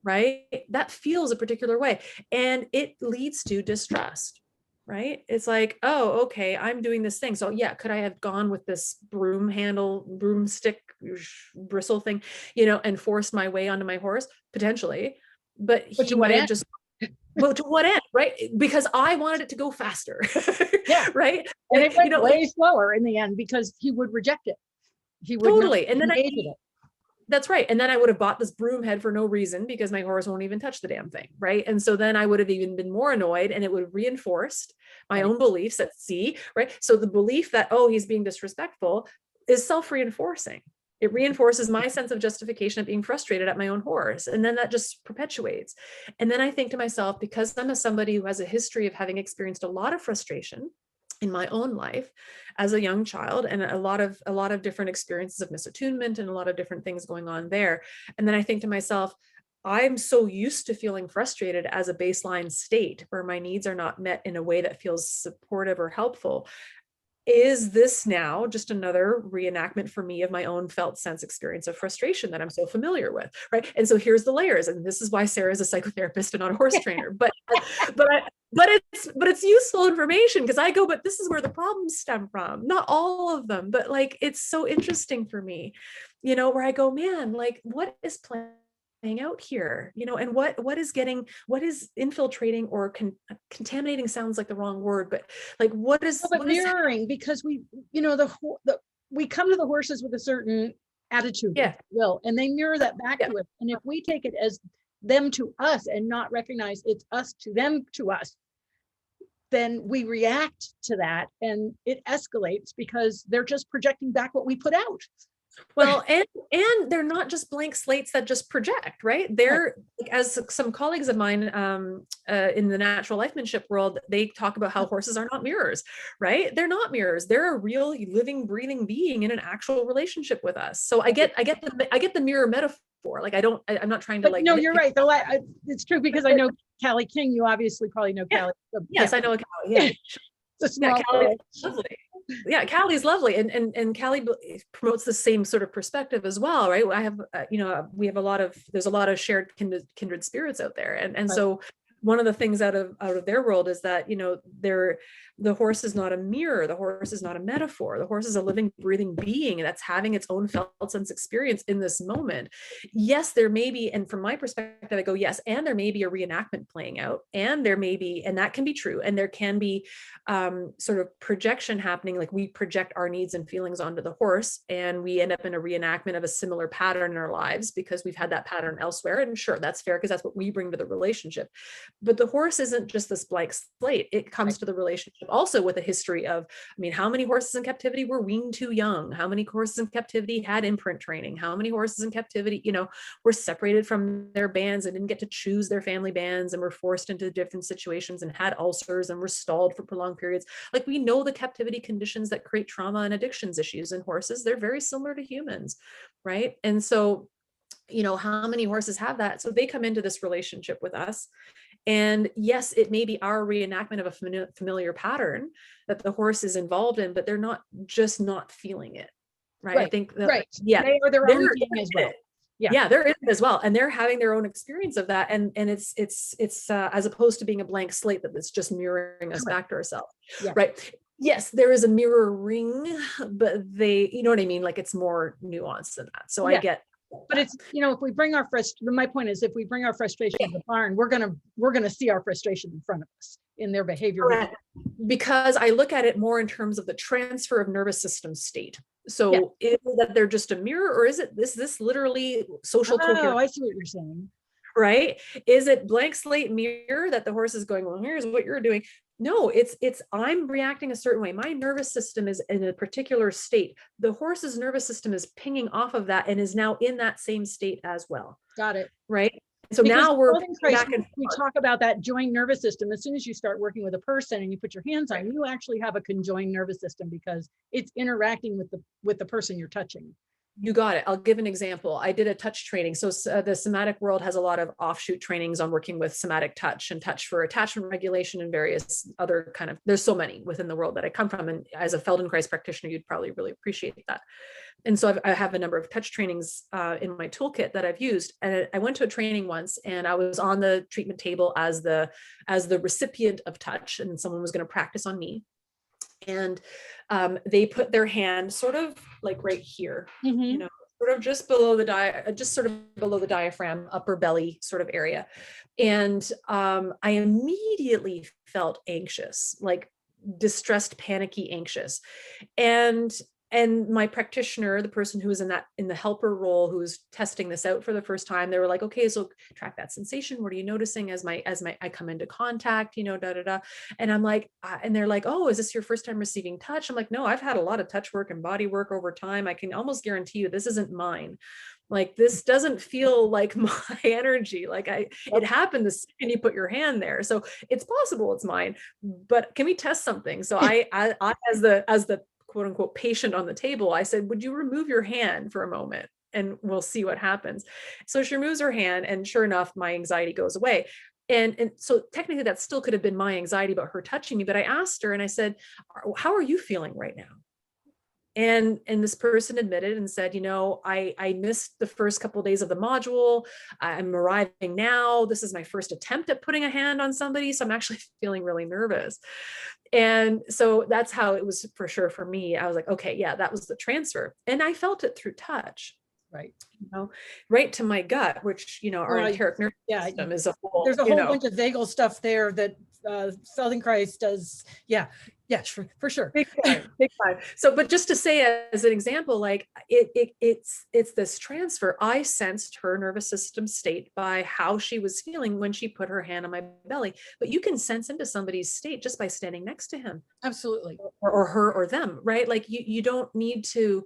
Right? That feels a particular way, and it leads to distrust. Right? It's like, oh, okay, I'm doing this thing. So yeah, could I have gone with this broomstick bristle thing, and forced my way onto my horse? Potentially. But he might have just, well, to what end? Right? Because I wanted it to go faster. Right? And it went way slower in the end because he would reject it. He would totally. And then it. That's right. And then I would have bought this broom head for no reason because my horse won't even touch the damn thing. Right. And so then I would have even been more annoyed, and it would have reinforced my own beliefs at sea. Right. So the belief that, oh, he's being disrespectful is self-reinforcing. It reinforces my sense of justification of being frustrated at my own horse. And then that just perpetuates. And then I think to myself, because I'm somebody who has a history of having experienced a lot of frustration in my own life as a young child, and a lot of different experiences of misattunement and a lot of different things going on there. And then I think to myself, I'm so used to feeling frustrated as a baseline state where my needs are not met in a way that feels supportive or helpful. Is this now just another reenactment for me of my own felt sense experience of frustration that I'm so familiar with, right? And so here's the layers, and this is why Sarah is a psychotherapist and not a horse trainer. But it's useful information, because I go, but this is where the problems stem from. Not all of them, but like it's so interesting for me, where I go, man, like what is playing out here, and what is infiltrating or contaminating sounds like the wrong word, but like what is mirroring, because we we come to the horses with a certain attitude, and they mirror that back to us. And if we take it as them to us and not recognize it's us to them to us, then we react to that and it escalates because they're just projecting back what we put out. Well, and they're not just blank slates that just project, right? They're, as some colleagues of mine in the natural lifemanship world, they talk about how horses are not mirrors, right? They're not mirrors. They're a real living, breathing being in an actual relationship with us. So I get the mirror metaphor. Like I'm not trying to like. No, you're right. It's true, because I know Callie King. You obviously probably know Callie. Yes, I know Callie. Yeah, it's a small Callie, lovely. Yeah, Callie's lovely, and Callie promotes the same sort of perspective as well, right? I have, there's a lot of shared kindred spirits out there, and so one of the things out of their world is that the horse is not a mirror, the horse is not a metaphor, the horse is a living, breathing being that's having its own felt sense experience in this moment. Yes, there may be, and from my perspective, I go yes, and there may be a reenactment playing out, and there may be, and that can be true, and there can be sort of projection happening, like we project our needs and feelings onto the horse, and we end up in a reenactment of a similar pattern in our lives because we've had that pattern elsewhere. And sure, that's fair, because that's what we bring to the relationship. But the horse isn't just this blank slate. It comes to the relationship also with a history of, how many horses in captivity were weaned too young? How many horses in captivity had imprint training? How many horses in captivity, were separated from their bands and didn't get to choose their family bands and were forced into different situations and had ulcers and were stalled for prolonged periods? Like, we know the captivity conditions that create trauma and addictions issues in horses. They're very similar to humans, right? And so, how many horses have that? So they come into this relationship with us. And yes, it may be our reenactment of a familiar pattern that the horse is involved in, but they're not just not feeling it, right? I think that, they are their own being as well. Yeah, they're in it as well, and they're having their own experience of that, and it's as opposed to being a blank slate that's just mirroring us back to ourselves, right? Yes, there is a mirroring, but you know what I mean? Like, it's more nuanced than that. So I get. But it's, if we bring our my point is, if we bring our frustration to the barn, we're gonna see our frustration in front of us in their behavior. Correct. Because I look at it more in terms of the transfer of nervous system state. So is it that they're just a mirror, or is this literally social coherence? Oh, I see what you're saying. Right? Is it blank slate mirror that the horse is going, well, here's what you're doing? No, it's I'm reacting a certain way. My nervous system is in a particular state. The horse's nervous system is pinging off of that and is now in that same state as well. Got it. Right? So Because now we're back and we talk about that joined nervous system. As soon as you start working with a person and you put your hands on, you actually have a conjoined nervous system because it's interacting with the person you're touching. You got it. I'll give an example. I did a touch training. So the somatic world has a lot of offshoot trainings on working with somatic touch and touch for attachment regulation and various other kind of, there's so many within the world that I come from. And as a Feldenkrais practitioner, you'd probably really appreciate that. And so I have a number of touch trainings in my toolkit that I've used. And I went to a training once and I was on the treatment table as the recipient of touch, and someone was going to practice on me. And they put their hand sort of like right here, you know, sort of just below the diaphragm, upper belly sort of area. And I immediately felt anxious, like distressed, panicky, anxious. And my practitioner, the person who was in the helper role, who was testing this out for the first time, they were like, okay, so track that sensation. What are you noticing as I come into contact, you know, da, da, da. And I'm like, and they're like, oh, is this your first time receiving touch? I'm like, no, I've had a lot of touch work and body work over time. I can almost guarantee you this isn't mine. Like, this doesn't feel like my energy. Like it happened the second you put your hand there. So it's possible it's mine, but can we test something? So I as the quote unquote patient on the table, I said, would you remove your hand for a moment and we'll see what happens. So she removes her hand and sure enough, my anxiety goes away. And so technically that still could have been my anxiety about her touching me, but I asked her and I said, how are you feeling right now? And this person admitted and said, you know, I missed the first couple of days of the module. I'm arriving now. This is my first attempt at putting a hand on somebody. So I'm actually feeling really nervous. And so that's how it was for sure for me. I was like, okay, yeah, that was the transfer. And I felt it through touch. Right. You know, right to my gut, which, you know, our enteric nervous system is a whole, there's a whole bunch of vagal stuff there that Feldenkrais does. Yeah. Yes, for sure. Big time, big time. So, but just to say as an example, like it's this transfer. I sensed her nervous system state by how she was feeling when she put her hand on my belly. But you can sense into somebody's state just by standing next to him. Absolutely. Or her or them, right? Like you don't need to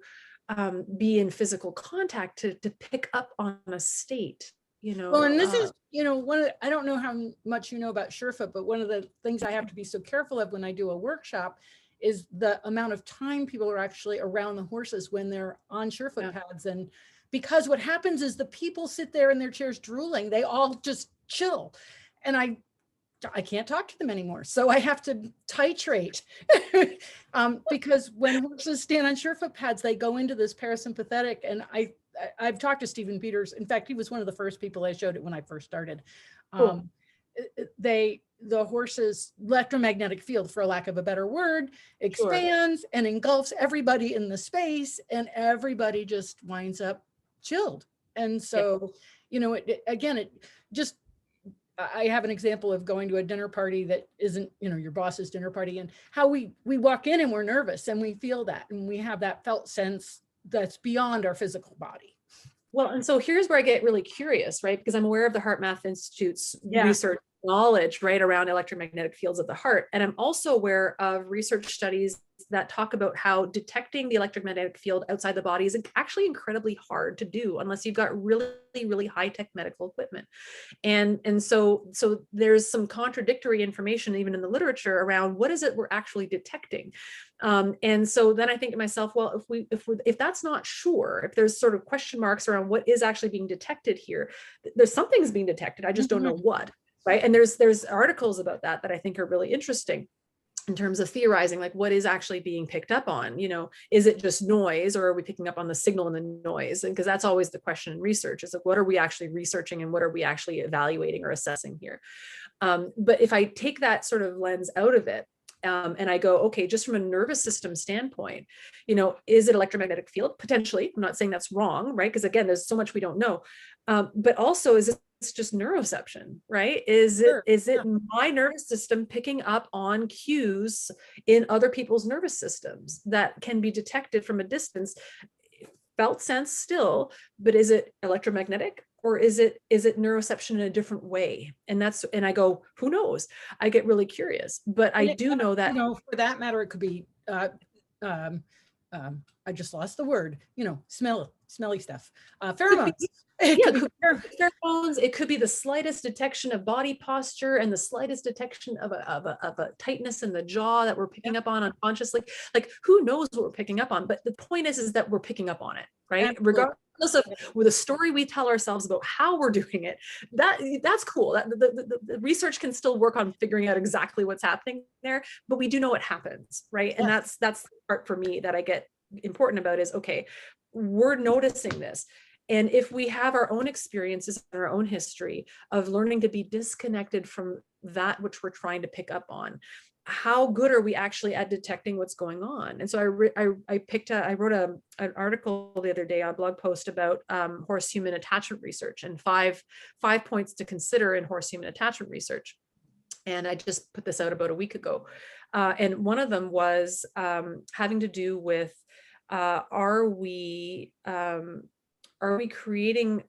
be in physical contact to pick up on a state. You know, well, and this is, you know, I don't know how much you know about Surefoot, but one of the things I have to be so careful of when I do a workshop is the amount of time people are actually around the horses when they're on Surefoot pads. And because what happens is the people sit there in their chairs drooling, they all just chill. And I can't talk to them anymore. So I have to titrate because when horses stand on Surefoot pads, they go into this parasympathetic. And I've talked to Stephen Peters. In fact, he was one of the first people I showed it when I first started. Cool. The horse's electromagnetic field, for lack of a better word, expands and engulfs everybody in the space, and everybody just winds up chilled. And so, you know, I have an example of going to a dinner party that isn't, you know, your boss's dinner party, and how we walk in and we're nervous and we feel that, and we have that felt sense that's beyond our physical body. Well, and so here's where I get really curious, right? Because I'm aware of the Heart Math Institute's research knowledge, right, around electromagnetic fields of the heart. And I'm also aware of research studies that talk about how detecting the electromagnetic field outside the body is actually incredibly hard to do unless you've got really, really high-tech medical equipment. And so there's some contradictory information even in the literature around what is it we're actually detecting. And so then I think to myself, well, if that's not sure, if there's sort of question marks around what is actually being detected here, there's something's being detected. I just don't know what, right? And there's articles about that I think are really interesting in terms of theorizing, like what is actually being picked up on, you know, is it just noise, or are we picking up on the signal and the noise? And because that's always the question in research, is like, what are we actually researching and what are we actually evaluating or assessing here? But if I take that sort of lens out of it, and I go, okay, just from a nervous system standpoint, you know, is it electromagnetic field? Potentially. I'm not saying that's wrong, right? Because again, there's so much we don't know. But also, is this it's just neuroception, right? Is Sure. it my nervous system picking up on cues in other people's nervous systems that can be detected from a distance, felt sense still, but is it electromagnetic? Or is it neuroception in a different way? And I go, who knows? I get really curious, but I do know that, for that matter, it could be, I just lost the word, smelly stuff, pheromones. Pheromones. It could be the slightest detection of body posture and the slightest detection of a tightness in the jaw that we're picking up on unconsciously. Like, who knows what we're picking up on? But the point is that we're picking up on it, right? Absolutely. Regardless of with the story we tell ourselves about how we're doing it, that's cool. That the research can still work on figuring out exactly what's happening there, but we do know what happens, right? And that's the part for me that I get important about is, okay, we're noticing this. And if we have our own experiences and our own history of learning to be disconnected from that which we're trying to pick up on, how good are we actually at detecting what's going on? And so I wrote an article the other day, a blog post about horse-human attachment research and five points to consider in horse-human attachment research. And I just put this out about a week ago. And one of them was having to do with, are we creating,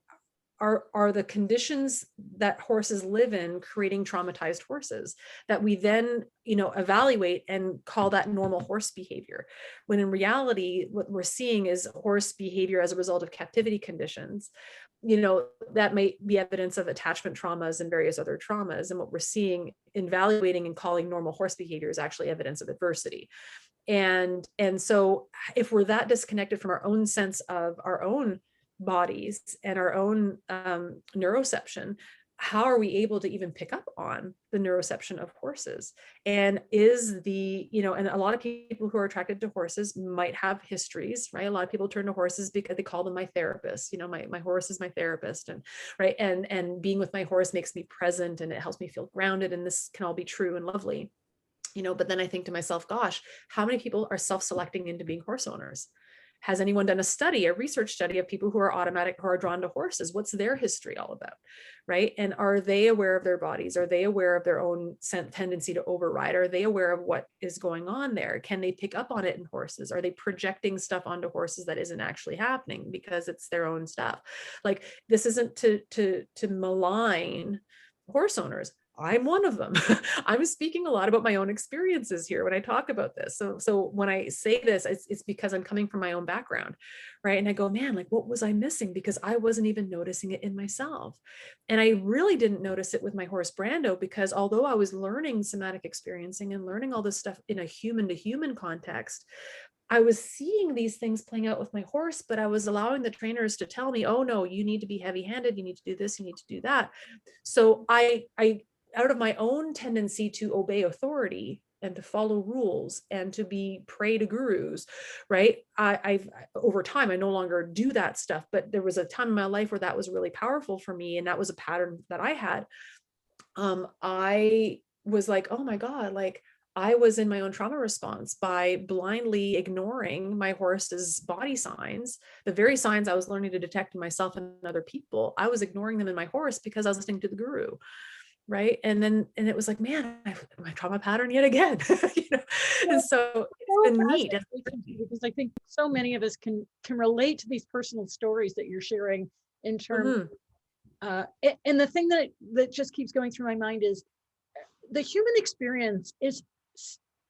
are the conditions that horses live in creating traumatized horses that we then, evaluate and call that normal horse behavior? When in reality, what we're seeing is horse behavior as a result of captivity conditions, that may be evidence of attachment traumas and various other traumas. And what we're seeing, evaluating and calling normal horse behavior, is actually evidence of adversity. And so if we're that disconnected from our own sense of our own bodies and our own neuroception, how are we able to even pick up on the neuroception of horses? And is and a lot of people who are attracted to horses might have histories, right? A lot of people turn to horses because they call them my therapist. My horse is my therapist, and right, and being with my horse makes me present and it helps me feel grounded, and this can all be true and lovely. But then I think to myself, gosh, how many people are self-selecting into being horse owners? Has anyone done a research study of people who are drawn to horses? What's their history all about, right? And are they aware of their bodies? Are they aware of their own tendency to override? Are they aware of what is going on there? Can they pick up on it in horses? Are they projecting stuff onto horses that isn't actually happening because it's their own stuff? Like, this isn't to malign horse owners. I'm one of them. I'm speaking a lot about my own experiences here when I talk about this. So when I say this, it's because I'm coming from my own background, right? And I go, man, like, what was I missing? Because I wasn't even noticing it in myself. And I really didn't notice it with my horse Brando, because although I was learning somatic experiencing and learning all this stuff in a human to human context, I was seeing these things playing out with my horse, but I was allowing the trainers to tell me, oh no, you need to be heavy-handed, you need to do this, you need to do that. So I out of my own tendency to obey authority and to follow rules and to be prey to gurus, right? I've over time, I no longer do that stuff, but there was a time in my life where that was really powerful for me. And that was a pattern that I had. I was like, oh my God, like, I was in my own trauma response by blindly ignoring my horse's body signs, the very signs I was learning to detect in myself and other people. I was ignoring them in my horse because I was listening to the guru. Right. And it was like, man, my trauma pattern yet again, and so it's been neat. Because I think so many of us can relate to these personal stories that you're sharing in terms and the thing that just keeps going through my mind is the human experience is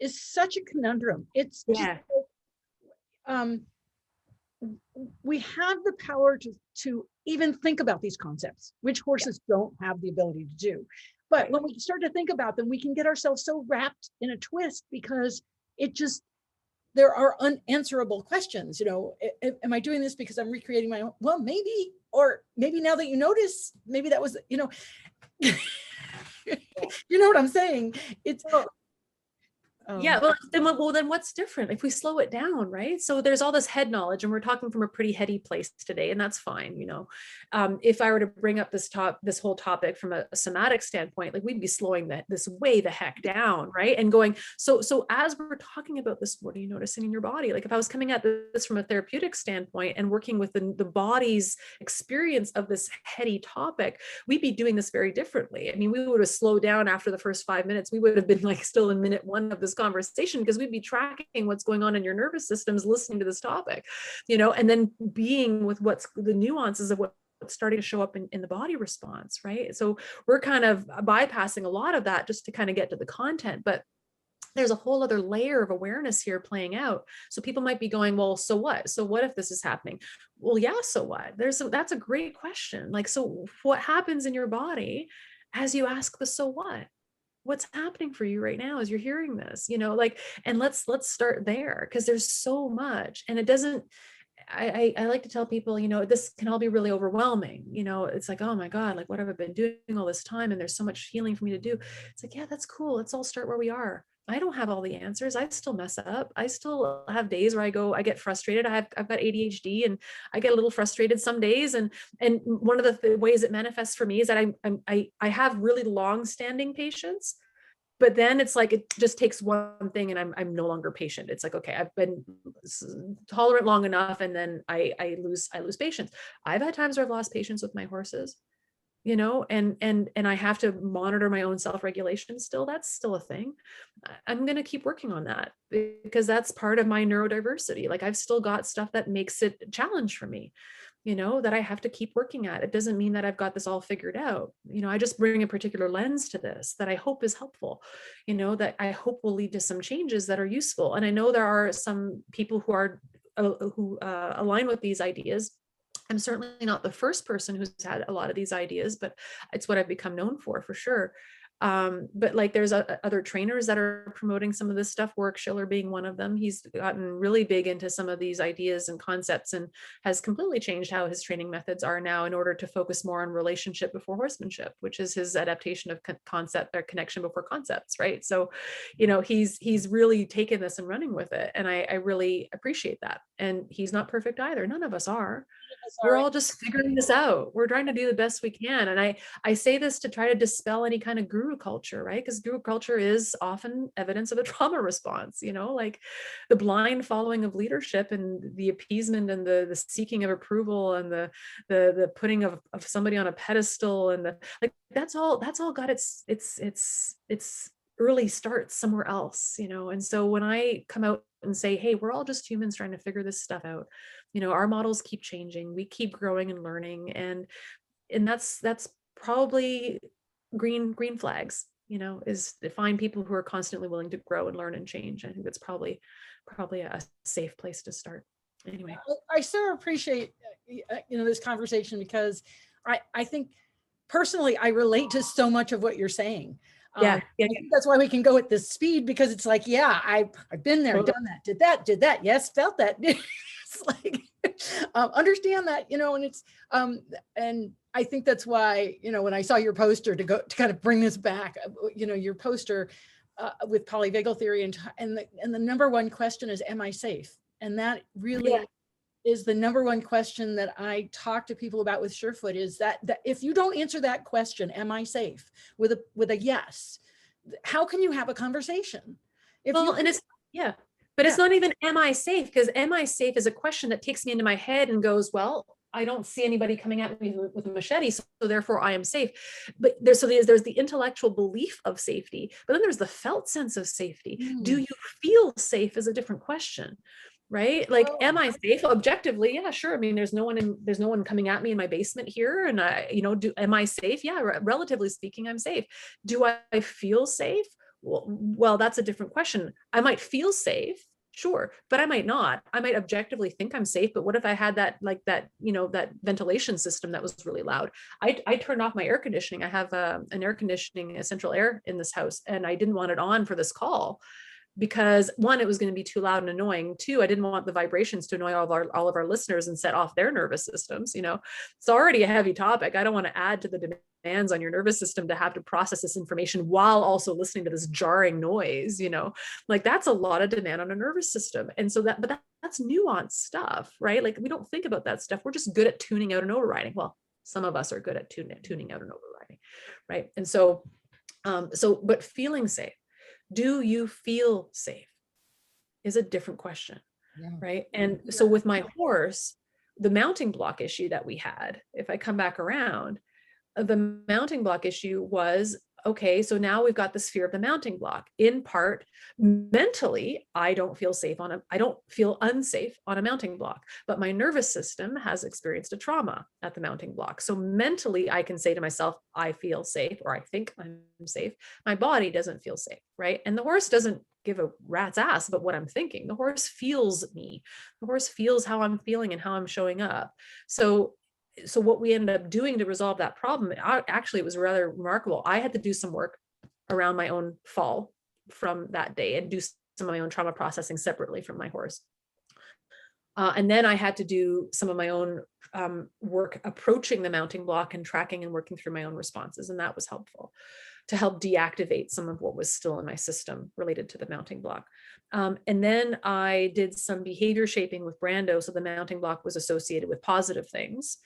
such a conundrum. It's just, we have the power to even think about these concepts, which horses don't have the ability to do. But when we start to think about them, we can get ourselves so wrapped in a twist because there are unanswerable questions. Am I doing this because I'm recreating my own? Well, maybe, or maybe now that you notice, maybe that was, you know what I'm saying? It's, Yeah, well, then what's different if we slow it down, right? So there's all this head knowledge, and we're talking from a pretty heady place today, and that's fine, you know. If I were to bring up this whole topic from a somatic standpoint, like we'd be slowing this way the heck down, right? And going, so as we're talking about this, what are you noticing in your body? Like if I was coming at this from a therapeutic standpoint and working with the body's experience of this heady topic, we'd be doing this very differently. I mean, we would have slowed down after the first 5 minutes. We would have been like still in minute 1 of this conversation, because we'd be tracking what's going on in your nervous systems, listening to this topic, you know, and then being with what's the nuances of what's starting to show up in the body response, right? So we're kind of bypassing a lot of that just to kind of get to the content, but there's a whole other layer of awareness here playing out. So people might be going, well, so what? So what if this is happening? Well, yeah, so what? That's a great question. Like, so what happens in your body as you ask the so what? What's happening for you right now as you're hearing this, you know, like, and let's start there, because there's so much. And it doesn't, I like to tell people, you know, this can all be really overwhelming. You know, it's like, oh my God, like what have I been doing all this time? And there's so much healing for me to do. It's like, yeah, that's cool. Let's all start where we are. I don't have all the answers. I still mess up. I still have days where I get frustrated. I've got ADHD, and I get a little frustrated some days. And one of the ways it manifests for me is that I have really long-standing patience, but then it's like, it just takes one thing and I'm no longer patient. It's like, okay, I've been tolerant long enough, and then I lose patience. I've had times where I've lost patience with my horses, you know, and I have to monitor my own self-regulation still. That's still a thing. I'm going to keep working on that, because that's part of my neurodiversity. Like I've still got stuff that makes it a challenge for me, you know, that I have to keep working at. It doesn't mean that I've got this all figured out. You know, I just bring a particular lens to this that I hope is helpful, you know, that I hope will lead to some changes that are useful. And I know there are some people who are who align with these ideas. I'm certainly not the first person who's had a lot of these ideas, but it's what I've become known for sure. But like there's other trainers that are promoting some of this stuff, Warwick Schiller being one of them. He's gotten really big into some of these ideas and concepts, and has completely changed how his training methods are now in order to focus more on relationship before horsemanship, which is his adaptation of concept or connection before concepts, right? So, you know, he's really taken this and running with it, and I really appreciate that. And he's not perfect either. None of us are. We're all just figuring this out. We're trying to do the best we can. And I say this to try to dispel any kind of guru culture, right? Because guru culture is often evidence of a trauma response, you know, like the blind following of leadership and the appeasement and the seeking of approval and the putting of somebody on a pedestal, and that's all got its early starts somewhere else, you know. And so when I come out and say, hey, we're all just humans trying to figure this stuff out, you know, our models keep changing, we keep growing and learning, and that's probably green flags, you know, is to find people who are constantly willing to grow and learn and change. I think that's probably a safe place to start. Anyway, I so appreciate this conversation, because I think personally I relate to so much of what you're saying. I think that's why we can go at this speed, because it's like, yeah, I've been there, done that, did that, yes, felt that. It's like understand that, you know, and it's and I think that's why, you know, when I saw your poster to kind of bring this back, you know, your poster with polyvagal theory, and the number one question is, am I safe? And that really is the number one question that I talk to people about with Surefoot, is that if you don't answer that question, am I safe, with a yes, how can you have a conversation? But it's not even am I safe, because am I safe is a question that takes me into my head and goes, well, I don't see anybody coming at me with a machete, so therefore I am safe. But there's the intellectual belief of safety, but then there's the felt sense of safety. Do you feel safe is a different question, right? Like, am I safe objectively? Yeah, sure. I mean, there's no one coming at me in my basement here, and am I safe? Yeah, relatively speaking, I'm safe. Do I feel safe? Well, that's a different question. I might feel safe, sure, but I might not. I might objectively think I'm safe, but what if I had that ventilation system that was really loud? I turned off my air conditioning. I have an air conditioning, a central air in this house, and I didn't want it on for this call, because one, it was going to be too loud and annoying. Two, I didn't want the vibrations to annoy all of our listeners and set off their nervous systems. You know, it's already a heavy topic. I don't want to add to the demands on your nervous system to have to process this information while also listening to this jarring noise, like that's a lot of demand on a nervous system. And so that's nuanced stuff, right? Like we don't think about that stuff. We're just good at tuning out and overriding. Well, some of us are good at tuning out and overriding, right? And so, but feeling safe, do you feel safe is a different question, right? And so with my horse, the mounting block issue that we had, if I come back around, the mounting block issue was, okay, so now we've got this fear of the mounting block. In part, mentally, I don't feel unsafe on a mounting block, but my nervous system has experienced a trauma at the mounting block. So mentally, I can say to myself, I feel safe, or I think I'm safe. My body doesn't feel safe, right? And the horse doesn't give a rat's ass about what I'm thinking. The horse feels me. The horse feels how I'm feeling and how I'm showing up. So what we ended up doing to resolve that problem, actually, it was rather remarkable. I had to do some work around my own fall from that day and do some of my own trauma processing separately from my horse. And then I had to do some of my own work approaching the mounting block and tracking and working through my own responses. And that was helpful to help deactivate some of what was still in my system related to the mounting block. And then I did some behavior shaping with Brando. So the mounting block was associated with positive things.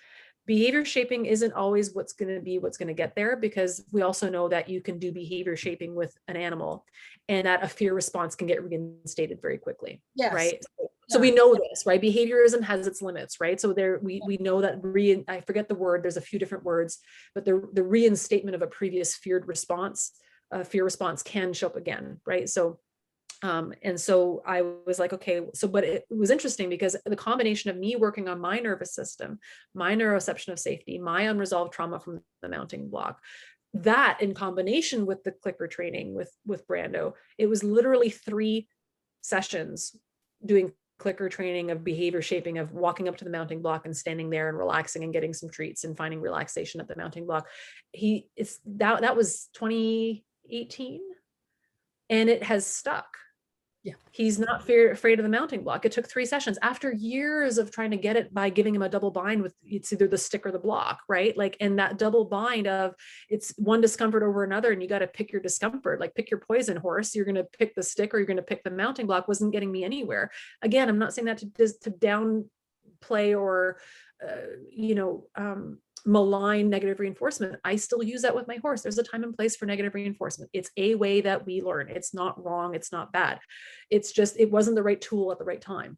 Behavior shaping isn't always what's going to get there, because we also know that you can do behavior shaping with an animal and that a fear response can get reinstated very quickly. Yes. Right. So we know this, right? Behaviorism has its limits, right? So we know that I forget the word, there's a few different words, but the reinstatement of a previous fear response can show up again, right? So and so I was like, okay, but it was interesting because the combination of me working on my nervous system, my neuroception of safety, my unresolved trauma from the mounting block, that in combination with the clicker training with Brando, it was literally 3 sessions doing clicker training of behavior shaping, of walking up to the mounting block and standing there and relaxing and getting some treats and finding relaxation at the mounting block. That was 2018 and it has stuck. Yeah. He's not afraid of the mounting block. It took 3 sessions after years of trying to get it by giving him a double bind with it's either the stick or the block, right? Like, and that double bind of it's one discomfort over another, and you got to pick your discomfort, like pick your poison, horse. You're going to pick the stick or you're going to pick the mounting block, wasn't getting me anywhere. Again, I'm not saying that to downplay or, malign negative reinforcement. I still use that with my horse. There's a time and place for negative reinforcement. It's a way that we learn. It's not wrong. It's not bad. It's just, it wasn't the right tool at the right time.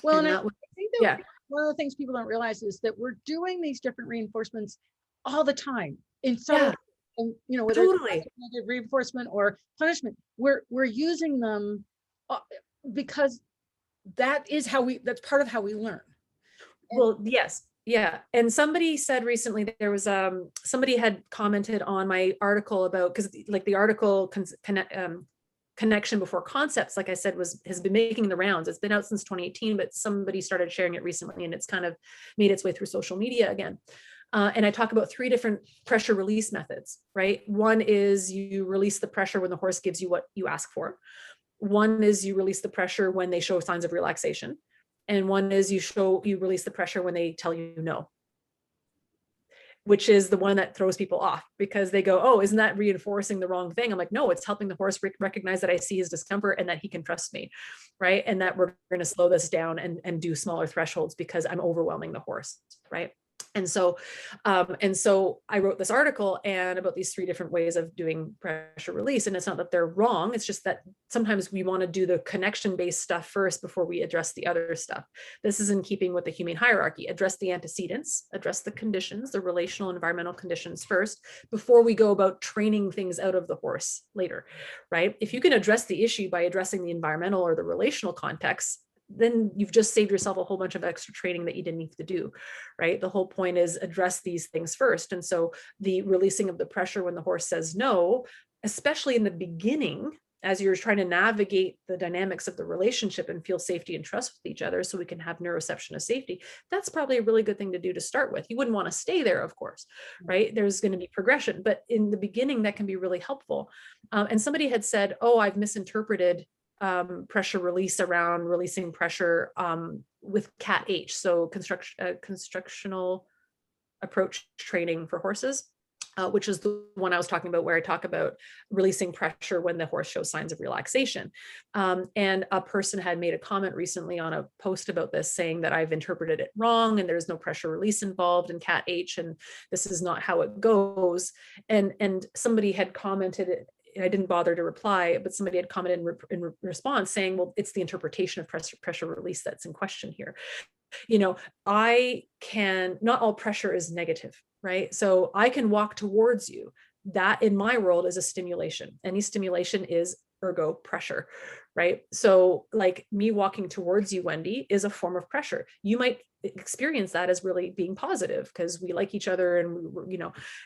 Well, and I think that one of the things people don't realize is that we're doing these different reinforcements all the time. And so, whether it's negative reinforcement or punishment, we're using them because that's part of how we learn. Well, yes. Yeah. And somebody said recently that there was somebody had commented on my article about, because like the article connection before concepts, like I said, has been making the rounds. It's been out since 2018, but somebody started sharing it recently and it's kind of made its way through social media again. And I talk about 3 different pressure release methods, right? One is you release the pressure when the horse gives you what you ask for. One is you release the pressure when they show signs of relaxation. And one is you release the pressure when they tell you no, which is the one that throws people off because they go, oh, isn't that reinforcing the wrong thing? I'm like, no, it's helping the horse recognize that I see his discomfort and that he can trust me, right? And that we're going to slow this down and do smaller thresholds because I'm overwhelming the horse, right? And so I wrote this article and about these 3 different ways of doing pressure release. And it's not that they're wrong. It's just that sometimes we want to do the connection-based stuff first before we address the other stuff. This is in keeping with the humane hierarchy. Address the antecedents, address the conditions, the relational and environmental conditions first, before we go about training things out of the horse later, right? If you can address the issue by addressing the environmental or the relational context, then you've just saved yourself a whole bunch of extra training that you didn't need to do, right? The whole point is address these things first. And so the releasing of the pressure when the horse says no, especially in the beginning, as you're trying to navigate the dynamics of the relationship and feel safety and trust with each other so we can have neuroception of safety, that's probably a really good thing to do to start with. You wouldn't want to stay there, of course, right? There's going to be progression, but in the beginning, that can be really helpful. And somebody had said, oh, I've misinterpreted pressure release around releasing pressure with CAT H, so constructional approach training for horses. which is the one I was talking about, where I talk about releasing pressure when the horse shows signs of relaxation. And a person had made a comment recently on a post about this, saying that I've interpreted it wrong and there's no pressure release involved in Cat H, and this is not how it goes. And somebody had commented, and I didn't bother to reply, but somebody had commented in response saying, well, it's the interpretation of pressure release that's in question here. Not all pressure is negative, right? So I can walk towards you. That in my world is a stimulation. Any stimulation is ergo pressure, right? So like me walking towards you, Wendy, is a form of pressure. You might experience that as really being positive because we like each other and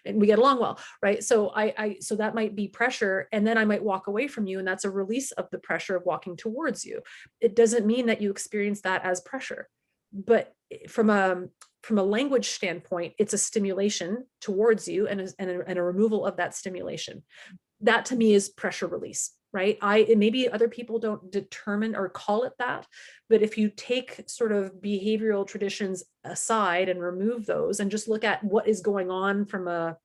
and we get along well, right? So so that might be pressure, and then I might walk away from you, and that's a release of the pressure of walking towards you. It doesn't mean that you experience that as pressure. But from a language standpoint, it's a stimulation towards you and a removal of that stimulation. That to me is pressure release, right? Maybe other people don't determine or call it that, but if you take sort of behavioral traditions aside and remove those and just look at what is going on from a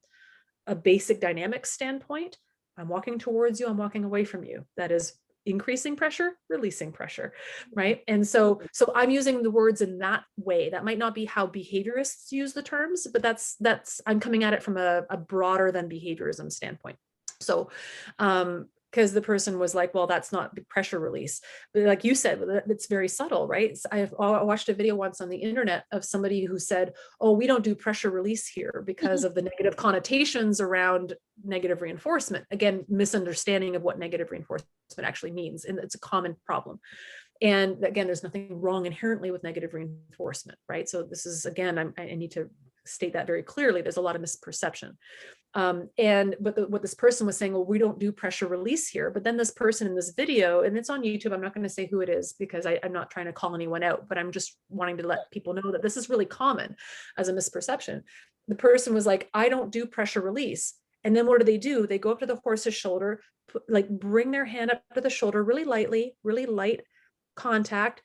basic dynamic standpoint, I'm walking towards you, I'm walking away from you. That is increasing pressure, releasing pressure, right? And so I'm using the words in that way. That might not be how behaviorists use the terms, but that's I'm coming at it from a broader than behaviorism standpoint. So because the person was like, well, that's not pressure release. But like you said, it's very subtle, right? I watched a video once on the internet of somebody who said, oh, we don't do pressure release here because of the negative connotations around negative reinforcement. Again, misunderstanding of what negative reinforcement actually means. And it's a common problem. And again, there's nothing wrong inherently with negative reinforcement, right? So this is, again, I need to state that very clearly. There's a lot of misperception. What this person was saying, well, we don't do pressure release here. But then this person in this video, and it's on YouTube, I'm not going to say who it is because I'm not trying to call anyone out, but I'm just wanting to let people know that this is really common as a misperception. The person was like, I don't do pressure release. And then what do? They go up to the horse's shoulder, bring their hand up to the shoulder really lightly, really light contact,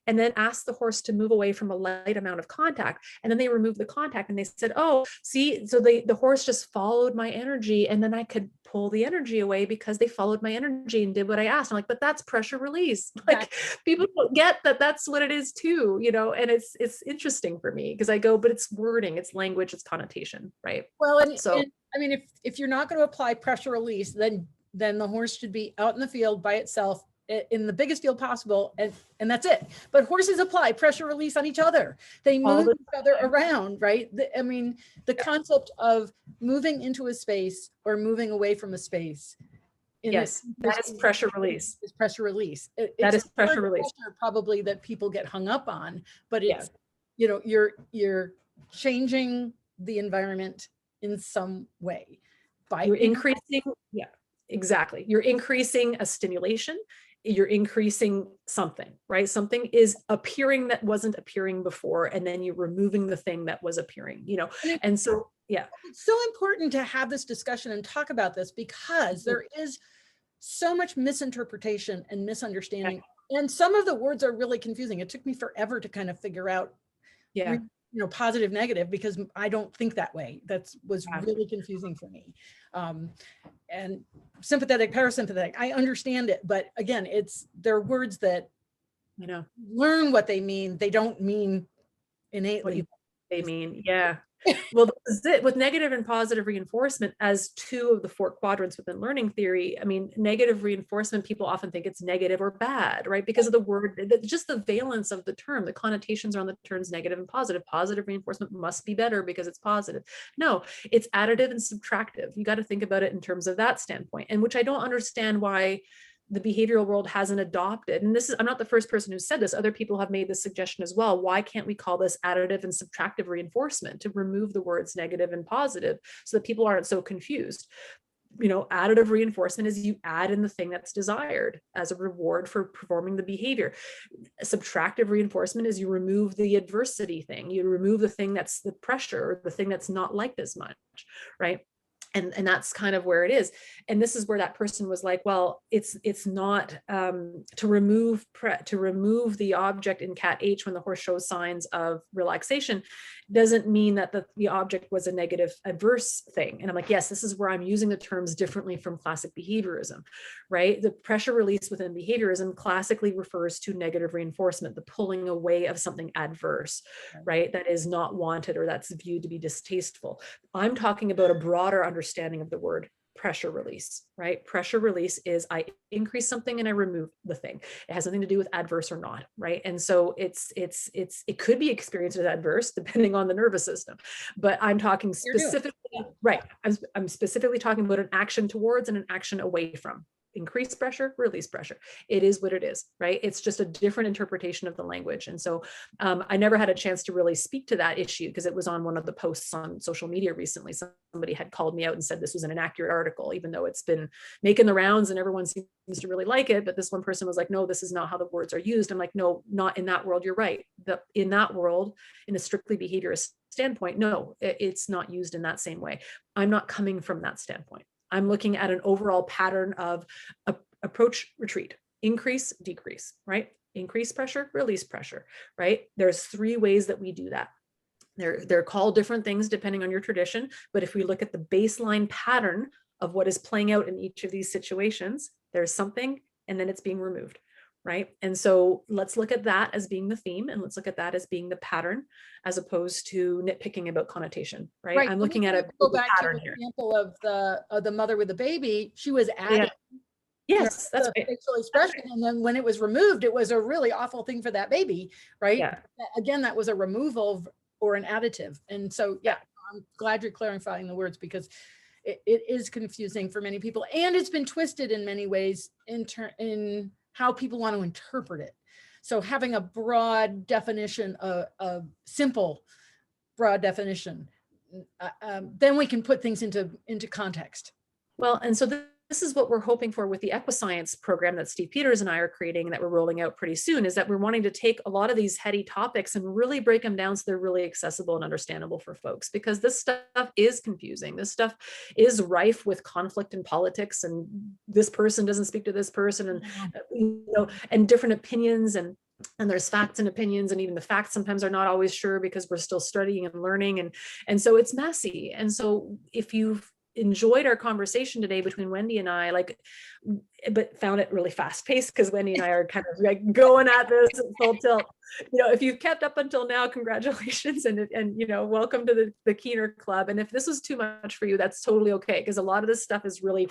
and then ask the horse to move away from a light amount of contact. And then they remove the contact and they said, oh, see, so the horse just followed my energy, and then I could pull the energy away because they followed my energy and did what I asked. I'm like, but that's pressure release. Like people don't get that that's what it is too, and it's interesting for me because I go, but it's wording, it's language, it's connotation, right? Well, and I mean, if you're not going to apply pressure release, then the horse should be out in the field by itself in the biggest field possible, and that's it. But horses apply pressure release on each other. They move each other around, right? I mean, the concept of moving into a space or moving away from a space. Yes, that is pressure release. Is pressure release. That is pressure release. Probably that people get hung up on, but it's you're changing the environment in some way by increasing. Yeah, exactly. You're increasing a stimulation. You're increasing something, right? Something is appearing that wasn't appearing before, and then you're removing the thing that was appearing, and so, yeah. It's so important to have this discussion and talk about this because there is so much misinterpretation and misunderstanding. And some of the words are really confusing. It took me forever to kind of figure out, positive, negative, because I don't think that way. That was really confusing for me. And sympathetic, parasympathetic, I understand it, but again, they're words that learn what they mean. They don't mean innately. They mean, yeah. Well, this is it with negative and positive reinforcement as two of the four quadrants within learning theory. I mean, negative reinforcement, people often think it's negative or bad, right? Because of the word, just the valence of the term, the connotations around the terms negative and positive. Positive reinforcement must be better because it's positive. No, it's additive and subtractive. You got to think about it in terms of that standpoint, and which I don't understand why the behavioral world hasn't adopted. And I'm not the first person who said this. Other people have made this suggestion as well. Why can't we call this additive and subtractive reinforcement to remove the words negative and positive so that people aren't so confused? Additive reinforcement is you add in the thing that's desired as a reward for performing the behavior. Subtractive reinforcement is you remove the adversity thing. You remove the thing that's the pressure or the thing that's not liked as much, right? And that's kind of where it is. And this is where that person was like, well, it's not to remove the object in cat H when the horse shows signs of relaxation doesn't mean that the object was a negative adverse thing. And I'm like, yes, this is where I'm using the terms differently from classic behaviorism, right? The pressure release within behaviorism classically refers to negative reinforcement, the pulling away of something adverse, right? That is not wanted or that's viewed to be distasteful. I'm talking about a broader understanding of the word pressure release, right? Pressure release is I increase something and I remove the thing. It has nothing to do with adverse or not, right? And so it could be experienced as adverse depending on the nervous system, but I'm talking specifically, right? I'm specifically talking about an action towards and an action away from. Increase pressure, release pressure. It is what it is, right? It's just a different interpretation of the language. And so I never had a chance to really speak to that issue because it was on one of the posts on social media recently. Somebody had called me out and said this was an inaccurate article, even though it's been making the rounds and everyone seems to really like it. But this one person was like, no, this is not how the words are used. I'm like, no, not in that world. You're right. In that world, in a strictly behaviorist standpoint, no, it's not used in that same way. I'm not coming from that standpoint. I'm looking at an overall pattern of approach, retreat, increase, decrease, right? Increase pressure, release pressure, right? There's 3 ways that we do that. They're called different things depending on your tradition. But if we look at the baseline pattern of what is playing out in each of these situations, there's something and then it's being removed. Right. And so let's look at that as being the theme and let's look at that as being the pattern as opposed to nitpicking about connotation. Right. I'm looking at a pattern here. Example of the mother with the baby, she was adding yes, that's right. facial expression. And then when it was removed, it was a really awful thing for that baby. Right. Yeah. Again, that was a removal or an additive. And so, yeah, I'm glad you're clarifying the words because it is confusing for many people. And it's been twisted in many ways in how people want to interpret it. So having a broad definition, a simple, broad definition, then we can put things into context. Well, and so this is what we're hoping for with the Equiscience program that Steve Peters and I are creating and that we're rolling out pretty soon, is that we're wanting to take a lot of these heady topics and really break them down so they're really accessible and understandable for folks, because this stuff is confusing. This stuff is rife with conflict and politics, and this person doesn't speak to this person, and and different opinions, and there's facts and opinions, and even the facts sometimes are not always sure because we're still studying and learning, and so it's messy. And so if you've enjoyed our conversation today between Wendy and I, but found it really fast paced because Wendy and I are kind of like going at this at full tilt. If you've kept up until now, congratulations, and welcome to the Keener Club. And if this was too much for you, that's totally okay, because a lot of this stuff is really,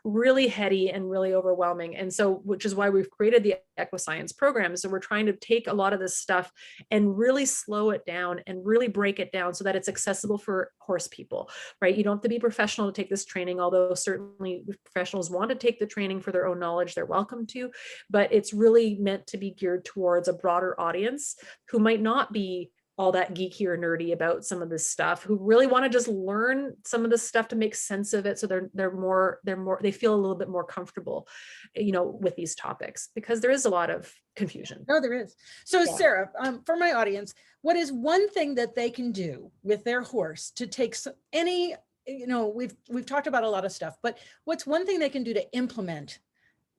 really heady and really overwhelming. And so, which is why we've created the Equiscience program. So we're trying to take a lot of this stuff and really slow it down and really break it down so that it's accessible for horse people, right? You don't have to be professional to take this training, although certainly professionals want to take the training for their own knowledge, they're welcome to, but it's really meant to be geared towards a broader audience who might not be all that geeky or nerdy about some of this stuff, who really want to just learn some of this stuff to make sense of it, so they feel a little bit more comfortable, with these topics, because there is a lot of confusion. No, there is. So yeah. Sarah, for my audience, what is one thing that they can do with their horse to take any, we've talked about a lot of stuff, but what's one thing they can do to implement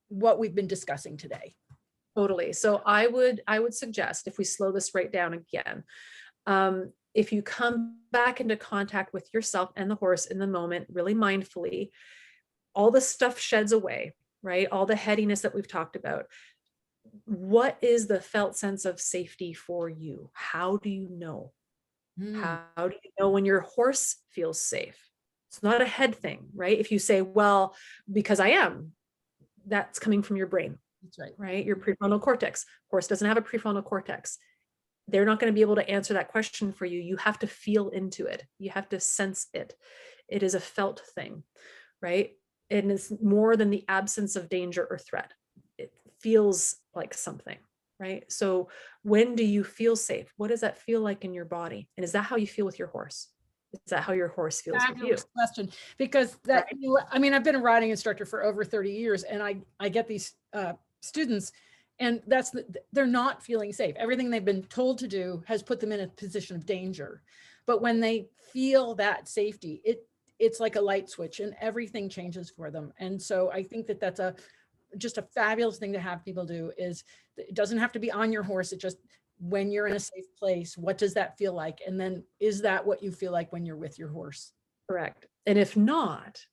what we've been discussing today? Totally. So I would suggest, if we slow this right down again, if you come back into contact with yourself and the horse in the moment, really mindfully, all the stuff sheds away, right? All the headiness that we've talked about. What is the felt sense of safety for you? How do you know? How do you know when your horse feels safe? It's not a head thing, right? If you say, well, because I am, that's coming from your brain. That's right. Right? Your prefrontal cortex. Horse doesn't have a prefrontal cortex. They're not going to be able to answer that question for you. You have to feel into it. You have to sense it. It is a felt thing, right? And it's more than the absence of danger or threat. It feels like something, right? So when do you feel safe? What does that feel like in your body? And is that how you feel with your horse? Is that how your horse feels with you? Question, because that, I've been a riding instructor for over 30 years, and I get these students, and they're not feeling safe. Everything they've been told to do has put them in a position of danger. But when they feel that safety, it's like a light switch and everything changes for them. And so I think that that's just a fabulous thing to have people do. Is it doesn't have to be on your horse. It just, when you're in a safe place, what does that feel like? And then is that what you feel like when you're with your horse? Correct. And if not,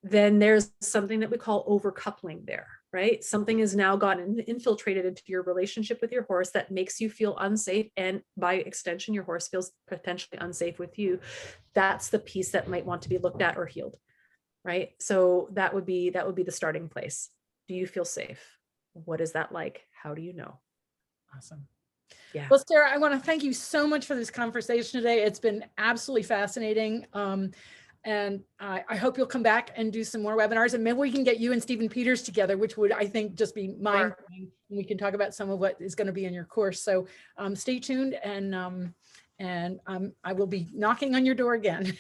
then there's something that we call overcoupling there, right? Something has now gotten infiltrated into your relationship with your horse that makes you feel unsafe. And by extension, your horse feels potentially unsafe with you. That's the piece that might want to be looked at or healed, right? So that would be the starting place. Do you feel safe? What is that like? How do you know? Awesome. Yeah. Well, Sarah, I want to thank you so much for this conversation today. It's been absolutely fascinating. And I hope you'll come back and do some more webinars, and maybe we can get you and Stephen Peters together, which would, I think, just be mind-blowing. And we can talk about some of what is going to be in your course. So stay tuned, and I will be knocking on your door again.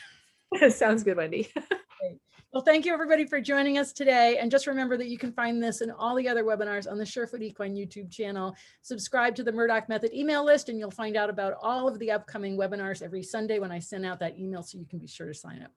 Sounds good, Wendy. Great. Well, thank you everybody for joining us today. And just remember that you can find this and all the other webinars on the Surefoot Equine YouTube channel. Subscribe to the Murdoch Method email list, and you'll find out about all of the upcoming webinars every Sunday when I send out that email, so you can be sure to sign up.